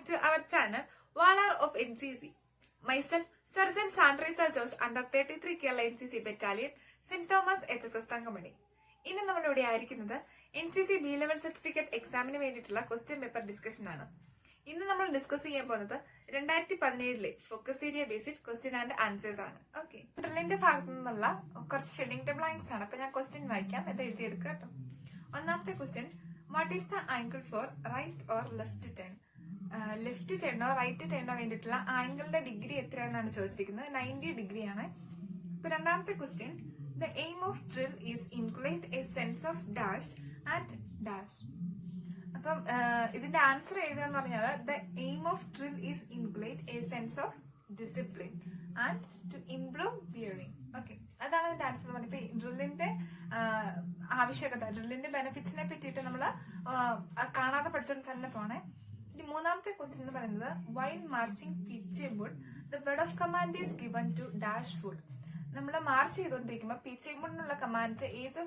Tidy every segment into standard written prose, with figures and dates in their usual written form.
back to our channel, Valor of NCC. Myself, Surgeon Sandrisa Jose under 33 Kerala NCC Battalion, St. Thomas HSS Thangamani. ഇന്ന് നമ്മളിവിടെ ആയിരിക്കുന്നത് NCC B level certificate എക്സാമിന് വേണ്ടിയിട്ടുള്ള question paper discussion ആണ്. ഇന്ന് നമ്മൾ discuss ചെയ്യാൻ പോകുന്നത് 2017 focus area based question and answers ആണ്. ഓക്കെ, ഡ്രില്ലിന്റെ ഭാഗത്തു നിന്നുള്ള കുറച്ച് ഫില്ലിംഗ് ദ ബ്ലാങ്ക്സ് ആണ്. അപ്പൊ ഞാൻ ക്വസ്റ്റ്യൻ വായിക്കാം, ഇത് എഴുതിയെടുക്കുക കേട്ടോ. ഒന്നാമത്തെ question, what is the angle for right or left turn? Left ടേണോ റൈറ്റ് ടേണോ വേണ്ടിയിട്ടുള്ള ആംഗിളിന്റെ ഡിഗ്രി എത്രയാണെന്നാണ് ചോദിച്ചിരിക്കുന്നത്. 90 ഡിഗ്രി ആണ്. ഇപ്പൊ രണ്ടാമത്തെ question, the aim of drill is inculcate a sense of dash at dash. അപ്പം ഇതിന്റെ ആൻസർ എഴുതുക എന്ന് പറഞ്ഞാൽ the aim of drill is inculcate a sense of discipline and to improve bearing. Okay, അതാണ് ഇതിന്റെ ആൻസർ എന്ന് പറഞ്ഞത്. ഇപ്പൊ ഡ്രില്ലിന്റെ ആവശ്യകത, ഡ്രില്ലിന്റെ ബെനിഫിറ്റ്സിനെ പറ്റിയിട്ട് നമ്മള് കാണാതെ പഠിച്ചോണ്ട് തന്നെ പോണേ. ഇനി മൂന്നാമത്തെ ക്വസ്റ്റ്യൻ എന്ന് പറയുന്നത്, while marching pitch wood the word of command is given to dash foot. നമ്മൾ മാർച്ച് ചെയ്തുകൊണ്ടിരിക്കുമ്പോൾ പിച്ച് മുന്നുള്ള കമാൻഡ് ഏത്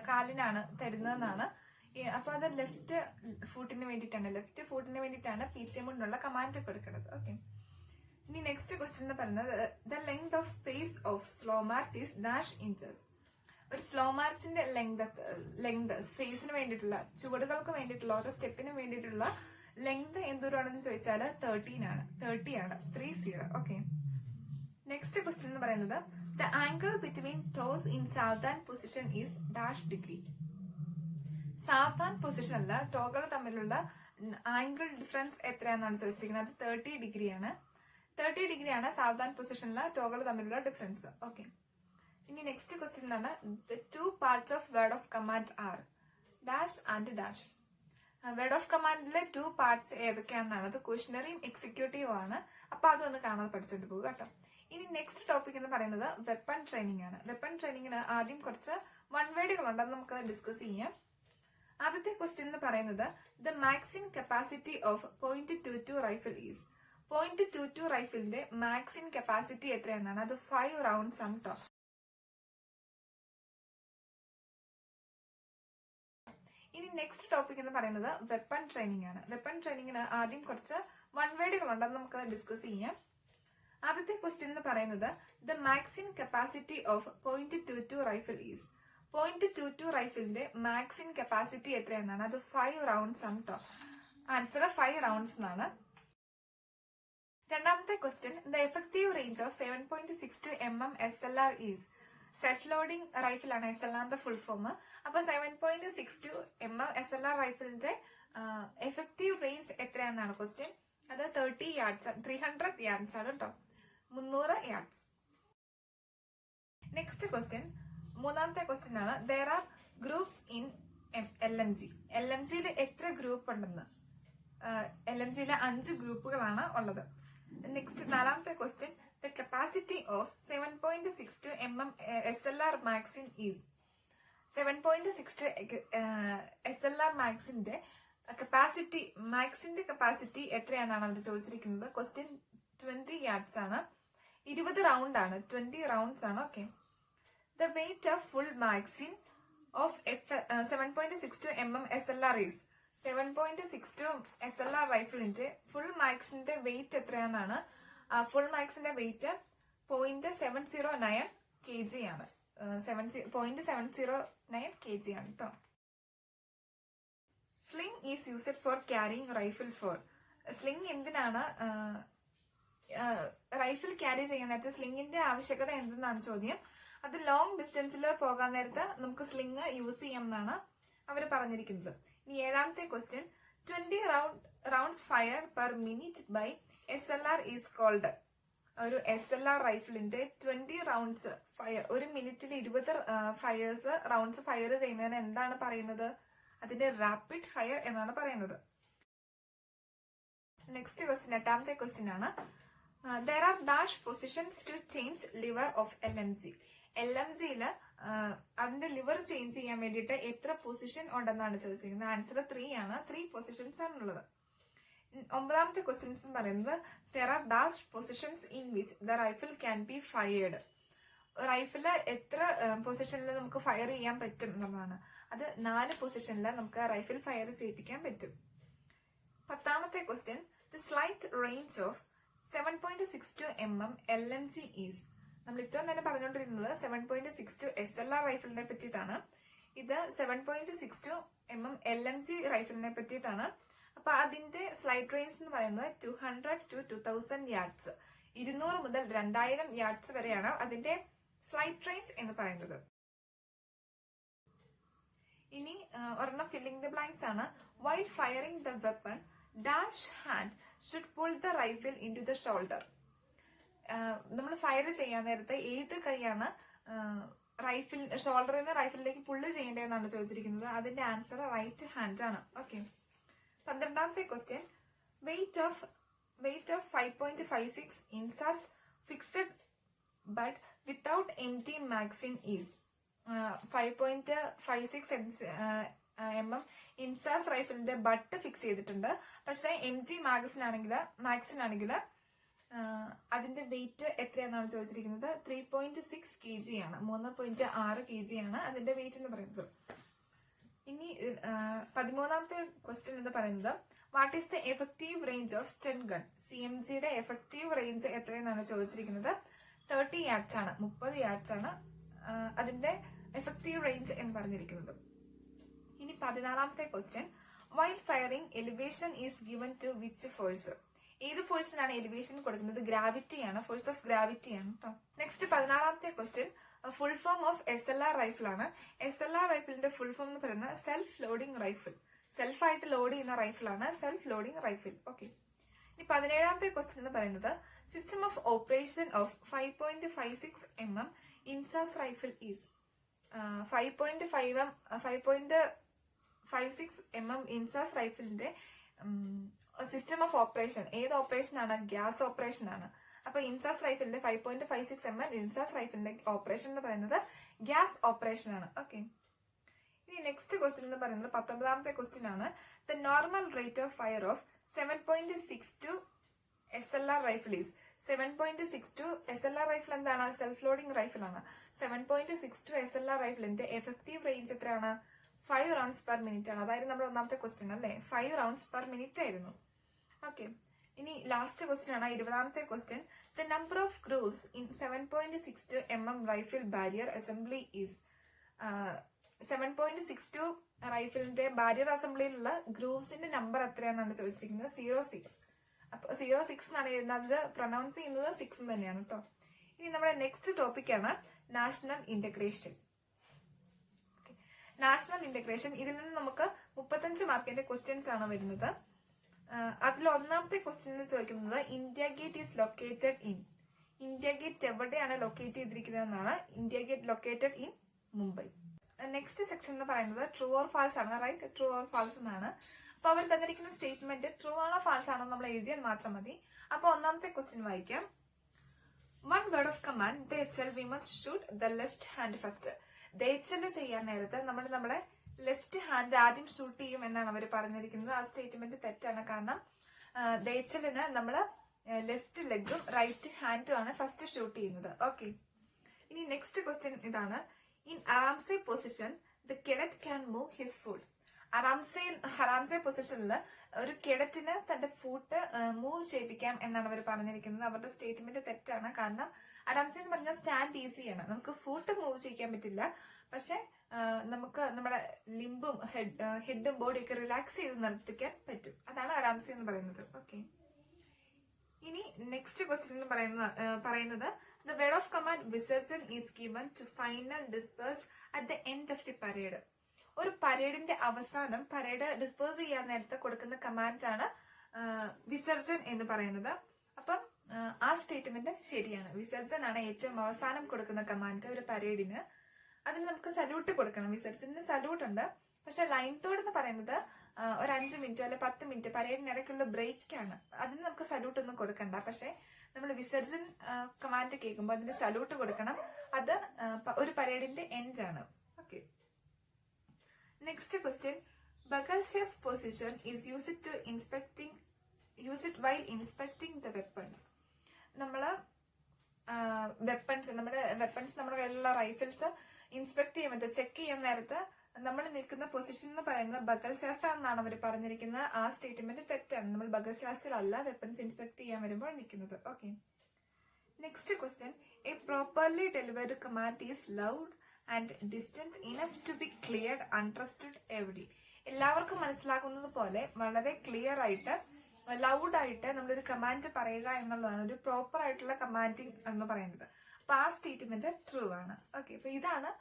കാലിനാണ് തരുന്നതെന്നാണ്. അപ്പൊ അത് ലെഫ്റ്റ് ഫൂട്ടിന് വേണ്ടിയിട്ടാണ് പിച്ച് മുന്നുള്ള കമാൻഡ് കൊടുക്കുന്നത്. ഓക്കെ, ഇനി നെക്സ്റ്റ് ക്വസ്റ്റ്യൻ എന്ന് പറയുന്നത്, the length of space of slow March is dash inches. ഒരു സ്ലോ മാർച്ചിന്റെ ലെങ്ത് സ്പേസിന് വേണ്ടിയിട്ടുള്ള, ചുവടുകൾക്ക് വേണ്ടിയിട്ടുള്ള, ഓരോ സ്റ്റെപ്പിനും വേണ്ടിയിട്ടുള്ള ലെങ്ത് എന്തോരാണെന്ന് ചോദിച്ചാൽ 30 ആണ്. 30. ഓക്കെ, നെക്സ്റ്റ് ക്വസ്റ്റ്യൻ എന്ന് പറയുന്നത്, the angle between toes in southern position is dash degree. Savdhan പൊസിഷനില് ടോകൾ തമ്മിലുള്ള ആംഗിൾ ഡിഫറൻസ് എത്രയാണെന്നാണ് ചോദിച്ചിരിക്കുന്നത്. അത് 30 ഡിഗ്രിയാണ്. 30 ഡിഗ്രിയാണ് സാവധാൻ പൊസിഷനില് ടോകൾ തമ്മിലുള്ള ഡിഫറൻസ്. ഓക്കെ, ഇനി next ക്വസ്റ്റ്യനിലാണ്, the two parts of word of command are dash and dash. Word of കമാൻഡിലെ 2 പാർട്സ് ഏതൊക്കെയാണെന്നാണ്. അത് ക്വസ്റ്റനറിയും എക്സിക്യൂട്ടീവും ആണ്. അപ്പൊ അതൊന്ന് കാണാതെ പഠിച്ചോണ്ട് പോകുക കേട്ടോ. ഇനി നെക്സ്റ്റ് ടോപ്പിക് എന്ന് പറയുന്നത് വെപ്പൺ ട്രെയിനിങ് ആണ്. വെപ്പൺ ട്രെയിനിങ്ങിന് ആദ്യം കുറച്ച് വൺ വേർഡുകളുണ്ട്, അത് നമുക്ക് ഡിസ്കസ് ചെയ്യാം. ആദ്യത്തെ ക്വസ്റ്റ്യൻ എന്ന് പറയുന്നത്, the magazine capacity of .22 rifle is. .22 റൈഫിളിന്റെ മാക്സിൻ കപ്പാസിറ്റി എത്രയെന്നാണ്. അത് 5 റൗണ്ട്സ് ആണ് കേട്ടോ. ഇനി നെക്സ്റ്റ് ടോപ്പിക് എന്ന് പറയുന്നത് വെപ്പൺ ട്രെയിനിങ് ആണ്. വെപ്പൺ ട്രെയിനിങ്ങിന് ആദ്യം കുറച്ച് വൺ വേർഡുകളുണ്ട്, അത് നമുക്ക് ഡിസ്കസ് ചെയ്യാം. ആദ്യത്തെ ക്വസ്റ്റ്യൻ എന്ന് പറയുന്നത്, the magazine capacity of .22 rifle is. .22 റൈഫിളിന്റെ മാക്സിൻ കപ്പാസിറ്റി എത്രയെന്നാണ്. അത് 5 റൗണ്ട്സ് ആണ് കേട്ടോ. ആൻസർ 5 റൗണ്ട്സ് എന്നാണ്. രണ്ടാമത്തെ question, the effective range of 7.62 mm SLR is. Self loading rifle ആണ് SLRന്റെ ഫുൾ ഫോം. അപ്പൊ 7.62 mm SLR റൈഫിളിന്റെ എഫക്റ്റീവ് റേഞ്ച് എത്രയാണെന്നാണ് ക്വസ്റ്റ്യൻ. അത് 300 യാർഡ്സ് ആണ് കേട്ടോ. 300 യാർഡ്സ്. നെക്സ്റ്റ് ക്വസ്റ്റ്യൻ, മൂന്നാമത്തെ ക്വസ്റ്റ്യൻ ആണ്, there are groups in LMG. LMGയിൽ എത്ര ഗ്രൂപ്പ് ഉണ്ടെന്ന്. LMGയിലെ 5 ഗ്രൂപ്പുകളാണ് ഉള്ളത്. നെക്സ്റ്റ് നാലാമത്തെ question, the capacity of 7.62 mm SLR maxin is. 7.62 SLR മാക്സിന്റെ കപ്പാസിറ്റി, മാക്സിന്റെ കപ്പാസിറ്റി എത്രയാണെന്നാണ് അവർ ചോദിച്ചിരിക്കുന്നത്. ക്വസ്റ്റ്യൻ 20 യാർഡ്സ് ആണ്. 20 റൗണ്ട് ആണ്. 20 റൗണ്ട്സ് ആണ്. Okay, the weight of full magazine of 7.62 mm SLR is. 7.62 SLR റൈഫിളിന്റെ ഫുൾ മാക്സിന്റെ വെയിറ്റ് എത്രയാണെന്നാണ്. ഫുൾ മാക്സിന്റെ വെയിറ്റ് 0.709 kg ആണ്. 0.709 kg ആണ് കേട്ടോ. Sling is used for carrying rifle for. Sling എന്തിനാണ് റൈഫിൾ ക്യാരി ചെയ്യാൻ നേരത്തെ സ്ലിംഗിന്റെ ആവശ്യകത എന്തെന്നാണ് ചോദ്യം. അത് ലോങ് ഡിസ്റ്റൻസിൽ പോകാൻ നേരത്ത് നമുക്ക് സ്ലിംഗ് യൂസ് ചെയ്യാം എന്നാണ് അവർ പറഞ്ഞിരിക്കുന്നത്. ഇനി ഏഴാമത്തെ question, 20 rounds fire per minute by SLR is called. ഒരു SLR റൈഫിളിന്റെ 20 റൗണ്ട്സ് ഫയർ, ഒരു മിനിറ്റിൽ 20 റൗണ്ട്സ് ഫയർ ചെയ്യുന്നതിന് എന്താണ് പറയുന്നത്. അതിന്റെ റാപ്പിഡ് ഫയർ എന്നാണ് പറയുന്നത്. നെക്സ്റ്റ് ക്വസ്റ്റ്യൻ, എട്ടാമത്തെ ക്വസ്റ്റ്യൻ ആണ്, there are dash positions to change liver of LMG. LMGയില് അതിന്റെ ലിവർ ചേഞ്ച് ചെയ്യാൻ വേണ്ടിയിട്ട് എത്ര പൊസിഷൻ ഉണ്ടെന്നാണ് ചോദിച്ചിരിക്കുന്നത്. ആൻസർ 3 ആണ്. 3 പൊസിഷൻസ് ആണുള്ളത്. ഒമ്പതാമത്തെ ക്വസ്റ്റ്യൻസ് എന്ന് പറയുന്നത്, there are dash positions in which the rifle can be fired. റൈഫില് എത്ര പൊസിഷനിൽ നമുക്ക് ഫയർ ചെയ്യാൻ പറ്റും എന്നുള്ളതാണ്. അത് 4 പൊസിഷനിൽ നമുക്ക് റൈഫിൾ ഫയർ ചെയ്യിപ്പിക്കാൻ പറ്റും. പത്താമത്തെ question, the slight range of 7.62 mm LMG is. നമ്മൾ ഇത്രയും തന്നെ പറഞ്ഞുകൊണ്ടിരുന്നത് 7.62 SLR റൈഫിളിനെ പറ്റിയിട്ടാണ്. ഇത് 7.62 mm LMG റൈഫിളിനെ പറ്റിയിട്ടാണ്. അപ്പൊ അതിന്റെ സ്ലൈഡ് റേഞ്ച് എന്ന് പറയുന്നത് 200 to 2000 യാർഡ്സ്, 200 മുതൽ 2000 യാർഡ്സ് വരെയാണ് അതിന്റെ സ്ലൈഡ് റേഞ്ച് എന്ന് പറയുന്നത്. ഇനി ഒരെണ്ണം ഫില്ലിംഗ് ദ ബ്ലാങ്ക്സ് ആണ്. While firing the weapon dash hand should pull the rifle into the shoulder. നമ്മൾ ഫയർ ചെയ്യാൻ നേരത്തെ ഏത് കൈയാണ് ഷോൾഡറിൽ നിന്ന് റൈഫിളിലേക്ക് പുള്ള് ചെയ്യേണ്ടതെന്നാണ് ചോദിച്ചിരിക്കുന്നത്. അതിന്റെ ആൻസർ റൈറ്റ് ഹാൻഡ് ആണ്. ഓക്കെ. 12ാമത്തെ question, weight of 5.56 INSAS fixed butt without empty magazine ഈസ്. 5.56 mm ഇൻസാസ് റൈഫിളിന്റെ ബട്ട് ഫിക്സ് ചെയ്തിട്ടുണ്ട്. പക്ഷെ empty magazine ആണെങ്കിൽ അതിന്റെ വെയിറ്റ് എത്രയാണെന്നാണ് ചോദിച്ചിരിക്കുന്നത്. 3.6 kg ആണ്. 3.6 kg ആണ് അതിന്റെ വെയിറ്റ് എന്ന് പറയുന്നത്. ഇനി 13ാമത്തെ ക്വസ്റ്റ്യൻ എന്ന് പറയുന്നത്, what is the effective range of sten gun? CMGയുടെ എഫക്റ്റീവ് റേഞ്ച് എത്രയെന്നാണ് ചോദിച്ചിരിക്കുന്നത്. 30 യാർഡ്സ് ആണ്. 30 യാർഡ്സ് ആണ് അതിന്റെ എഫക്റ്റീവ് റേഞ്ച് എന്ന് പറഞ്ഞിരിക്കുന്നത്. ഇനി 14ാമത്തെ question, while firing elevation is given to which force? ഏത് ഫോഴ്സിനാണ് എലിവേഷൻ കൊടുക്കുന്നത്? ഗ്രാവിറ്റി ആണ്. ഫോഴ്സ് ഓഫ് ഗ്രാവിറ്റി ആണ് കേട്ടോ. നെക്സ്റ്റ് 16ാമത്തെ question, full form of SLR rifle ആണ്. SLR റൈഫിളിന്റെ ഫുൾ ഫോം എന്ന് പറയുന്നത് സെൽഫ് ലോഡിംഗ് റൈഫിൾ. സെൽഫായിട്ട് ലോഡ് ചെയ്യുന്ന റൈഫിളാണ് സെൽഫ് ലോഡിംഗ് റൈഫിൾ. ഓക്കെ. ഇനി 17ാമത്തെ ക്വസ്റ്റ്യൻ എന്ന് പറയുന്നത്, system of operation of 5.56 mm INSAS rifle is. 5.56 mm INSAS റൈഫിളിന്റെ സിസ്റ്റം ഓഫ് ഓപ്പറേഷൻ ഏത് ഓപ്പറേഷൻ ആണ്? ഗ്യാസ് ഓപ്പറേഷൻ ആണ്. അപ്പൊ ഇൻസാസ് റൈഫിളിന്റെ 5.56 mm ഇൻസാസ് റൈഫിളിന്റെ ഓപ്പറേഷൻ എന്ന് പറയുന്നത് ഗ്യാസ് ഓപ്പറേഷൻ ആണ്. ഓക്കെ. ഇനി നെക്സ്റ്റ് ക്വസ്റ്റ്യൻ എന്ന് പറയുന്നത് 19ാമത്തെ ക്വസ്റ്റ്യൻ ആണ്. The normal rate of fire of 7.62 SLR rifle is. 7.62 SLR rifle എന്താണ്? സെൽഫ് ലോഡിംഗ് റൈഫിൾ ആണ്. 7.62 SLR റൈഫിളിന്റെ എഫക്റ്റീവ് റേഞ്ച് എത്രയാണ്? 5 rounds per minute ആണ്. അതായത് നമ്മുടെ ഒന്നാമത്തെ ക്വസ്റ്റ്യൻ അല്ലേ? 5 rounds per minute ആയിരുന്നു. ഓക്കെ. ഇനി ലാസ്റ്റ് ക്വസ്റ്റ്യൻ ആണ് 20ാമത്തെ question. The number of grooves in 7.62 mm rifle barrel assembly is. 7.62 റൈഫിളിന്റെ ബാരിയർ അസംബ്ലിയിലുള്ള ഗ്രൂവ്സിന്റെ നമ്പർ എത്രയാണെന്നാണ് ചോദിച്ചിരിക്കുന്നത്. 06. അപ്പൊ 06 എന്നാണ് എഴുതുന്നത്. പ്രൊനൗൺസ് ചെയ്യുന്നത് 6 തന്നെയാണ് കേട്ടോ. ഇനി നമ്മുടെ നെക്സ്റ്റ് ടോപ്പിക് ആണ് നാഷണൽ ഇന്റഗ്രേഷൻ. നാഷണൽ ഇന്റഗ്രേഷൻ, ഇതിൽ നിന്ന് നമുക്ക് 35 മാർക്കിന്റെ ക്വസ്റ്റ്യൻസ് ആണ് വരുന്നത്. അതിൽ ഒന്നാമത്തെ ക്വസ്റ്റ്യൻ ചോദിക്കുന്നത്, India gate is located in. India gate എവിടെയാണ് ലൊക്കേറ്റ് ചെയ്തിരിക്കുന്നത് എന്നാണ്. India gate located in Mumbai. Next section എന്ന് പറയുന്നത് ട്രൂ ഓർ ഫാൾസ് ആണ്. റൈറ്റ്, ട്രൂ ഓർ ഫാൾസ് എന്നാണ്. അപ്പൊ അവർ തന്നിരിക്കുന്ന സ്റ്റേറ്റ്മെന്റ് ട്രൂ ആണോ ഫാൾസ് ആണോ നമ്മൾ എഴുതിയാൽ മാത്രം മതി. അപ്പൊ ഒന്നാമത്തെ ക്വസ്റ്റ്യൻ വായിക്കാം. One word of command DHL we must shoot the left hand first. DHL ചെയ്യാൻ നേരത്തെ നമ്മൾ നമ്മുടെ ലെഫ്റ്റ് ഹാൻഡ് ആദ്യം ഷൂട്ട് ചെയ്യും എന്നാണ് അവർ പറഞ്ഞിരിക്കുന്നത്. ആ സ്റ്റേറ്റ്മെന്റ് തെറ്റാണ്. കാരണം DHLന് നമ്മള് ലെഫ്റ്റ് ലെഗും റൈറ്റ് ഹാൻഡും ആണ് ഫസ്റ്റ് ഷൂട്ട് ചെയ്യുന്നത്. ഓക്കെ. ഇനി നെക്സ്റ്റ് ക്വസ്റ്റ്യൻ ഇതാണ്. In aram se position the cadet can move his foot. ഹറാംസെ പൊസിഷനിൽ ഒരു കെഡറ്റിന് തന്റെ ഫൂട്ട് മൂവ് ചെയ്യിപ്പിക്കാം എന്നാണ് അവർ പറഞ്ഞിരിക്കുന്നത്. അവരുടെ സ്റ്റേറ്റ്മെന്റ് തെറ്റാണ്. കാരണം അറാംസെ എന്ന് പറഞ്ഞാൽ സ്റ്റാൻഡ് ഈസിയാണ്. നമുക്ക് ഫൂട്ട് മൂവ് ചെയ്യിക്കാൻ പറ്റില്ല. പക്ഷെ നമുക്ക് നമ്മുടെ ലിംബും ഹെഡും ബോഡിയും ഒക്കെ റിലാക്സ് ചെയ്ത് നിർത്തിക്കാൻ പറ്റും. അതാണ് അറാംസെ എന്ന് പറയുന്നത്. ഓക്കെ. ഇനി നെക്സ്റ്റ് ക്വസ്റ്റ്യൻ എന്ന് പറയുന്നത് ദ വേർഡ് ഓഫ് കമാൻഡ് വിസർജൻ is given to final disperse at the end of the parade. ഒരു പരേഡിന്റെ അവസാനം പരേഡ് ഡിസ്പേഴ്സ് ചെയ്യാൻ നേരത്തെ കൊടുക്കുന്ന കമാൻഡാണ് വിസർജൻ എന്ന് പറയുന്നത്. അപ്പം ആ സ്റ്റേറ്റ്മെന്റ് ശരിയാണ്. വിസർജൻ ആണ് ഏറ്റവും അവസാനം കൊടുക്കുന്ന കമാൻഡ് ഒരു പരേഡിന്. അതിന് നമുക്ക് സല്യൂട്ട് കൊടുക്കണം. വിസർജന് സല്യൂട്ട് ഉണ്ട്. പക്ഷെ ലൈൻ തോട് എന്ന് പറയുന്നത് ഒരു 5 മിനിറ്റോ അല്ലെ 10 മിനിറ്റ് പരേഡിനിടയ്ക്കുള്ള ബ്രേക്ക് ആണ്. അതിന് നമുക്ക് സല്യൂട്ട് ഒന്നും കൊടുക്കണ്ട. പക്ഷെ നമ്മൾ വിസർജൻ കമാൻഡ് കേൾക്കുമ്പോൾ അതിന് സല്യൂട്ട് കൊടുക്കണം. അത് ഒരു പരേഡിന്റെ എൻഡ് ആണ്. ഓക്കെ. നെക്സ്റ്റ് ക്വസ്റ്റ്യൻ, ബഗൽസിയസ് position is used while inspecting the weapons. നമ്മുടെ കയ്യിലുള്ള റൈഫിൾസ് ഇൻസ്പെക്ട് ചെയ്യുമ്പോൾ ചെക്ക് ചെയ്യാൻ നേരത്ത് നമ്മൾ നിൽക്കുന്ന പൊസിഷൻ എന്ന് പറയുന്നത് ബഗൽ ശാസ്ത്രം എന്നാണ് അവർ പറഞ്ഞിരിക്കുന്നത്. ആ സ്റ്റേറ്റ്മെന്റ് തെറ്റാണ്. നമ്മൾ ബഗൽ ശാസ്ത്രത്തിലല്ല വെപ്പൺസ് ഇൻസ്പെക്ട് ചെയ്യാൻ വരുമ്പോൾ നിൽക്കുന്നത്. Okay, next question. A properly delivered command is loud and distance enough to be cleared understood every. എല്ലാവർക്കും മനസ്സിലാകുന്നത് പോലെ വളരെ ക്ലിയർ ആയിട്ട് ലൗഡായിട്ട് നമ്മളൊരു കമാൻഡ് പറയുക എന്നുള്ളതാണ് ഒരു പ്രോപ്പർ ആയിട്ടുള്ള കമാൻഡിങ് എന്ന് പറയുന്നത്. അപ്പൊ ആ സ്റ്റേറ്റ്മെന്റ് ട്രൂ ആണ്. ഓക്കെ, അപ്പൊ ഇതാണ്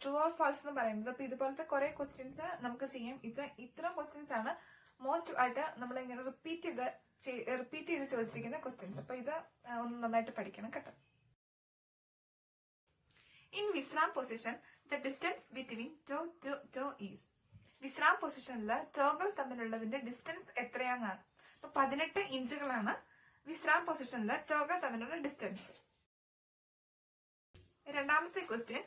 ട്രൂ ഓർ ഫാൾസ് എന്ന് പറയുന്നത്. അപ്പൊ ഇതുപോലത്തെ കുറെ ക്വസ്റ്റ്യൻസ് നമുക്ക് ചെയ്യാം. ഇത്തരം ക്വസ്റ്റ്യൻസ് ആണ് മോസ്റ്റ് ആയിട്ട് നമ്മൾ ഇങ്ങനെ റിപ്പീറ്റ് ചെയ്ത് ചോദിച്ചിരിക്കുന്ന ക്വസ്റ്റ്യൻസ്. അപ്പൊ ഇത് ഒന്ന് നന്നായിട്ട് പഠിക്കണം കേട്ടോ. In vishram position the distance between toe to toe is. വിശ്രാം പൊസിഷനിൽ ടോകൾ തമ്മിലുള്ളതിന്റെ ഡിസ്റ്റൻസ് എത്രയാണെന്നാണ്. അപ്പൊ 18 ഇഞ്ചുകളാണ് വിശ്രാം പൊസിഷനിൽ ടോകൾ തമ്മിലുള്ള ഡിസ്റ്റൻസ്. രണ്ടാമത്തെ question.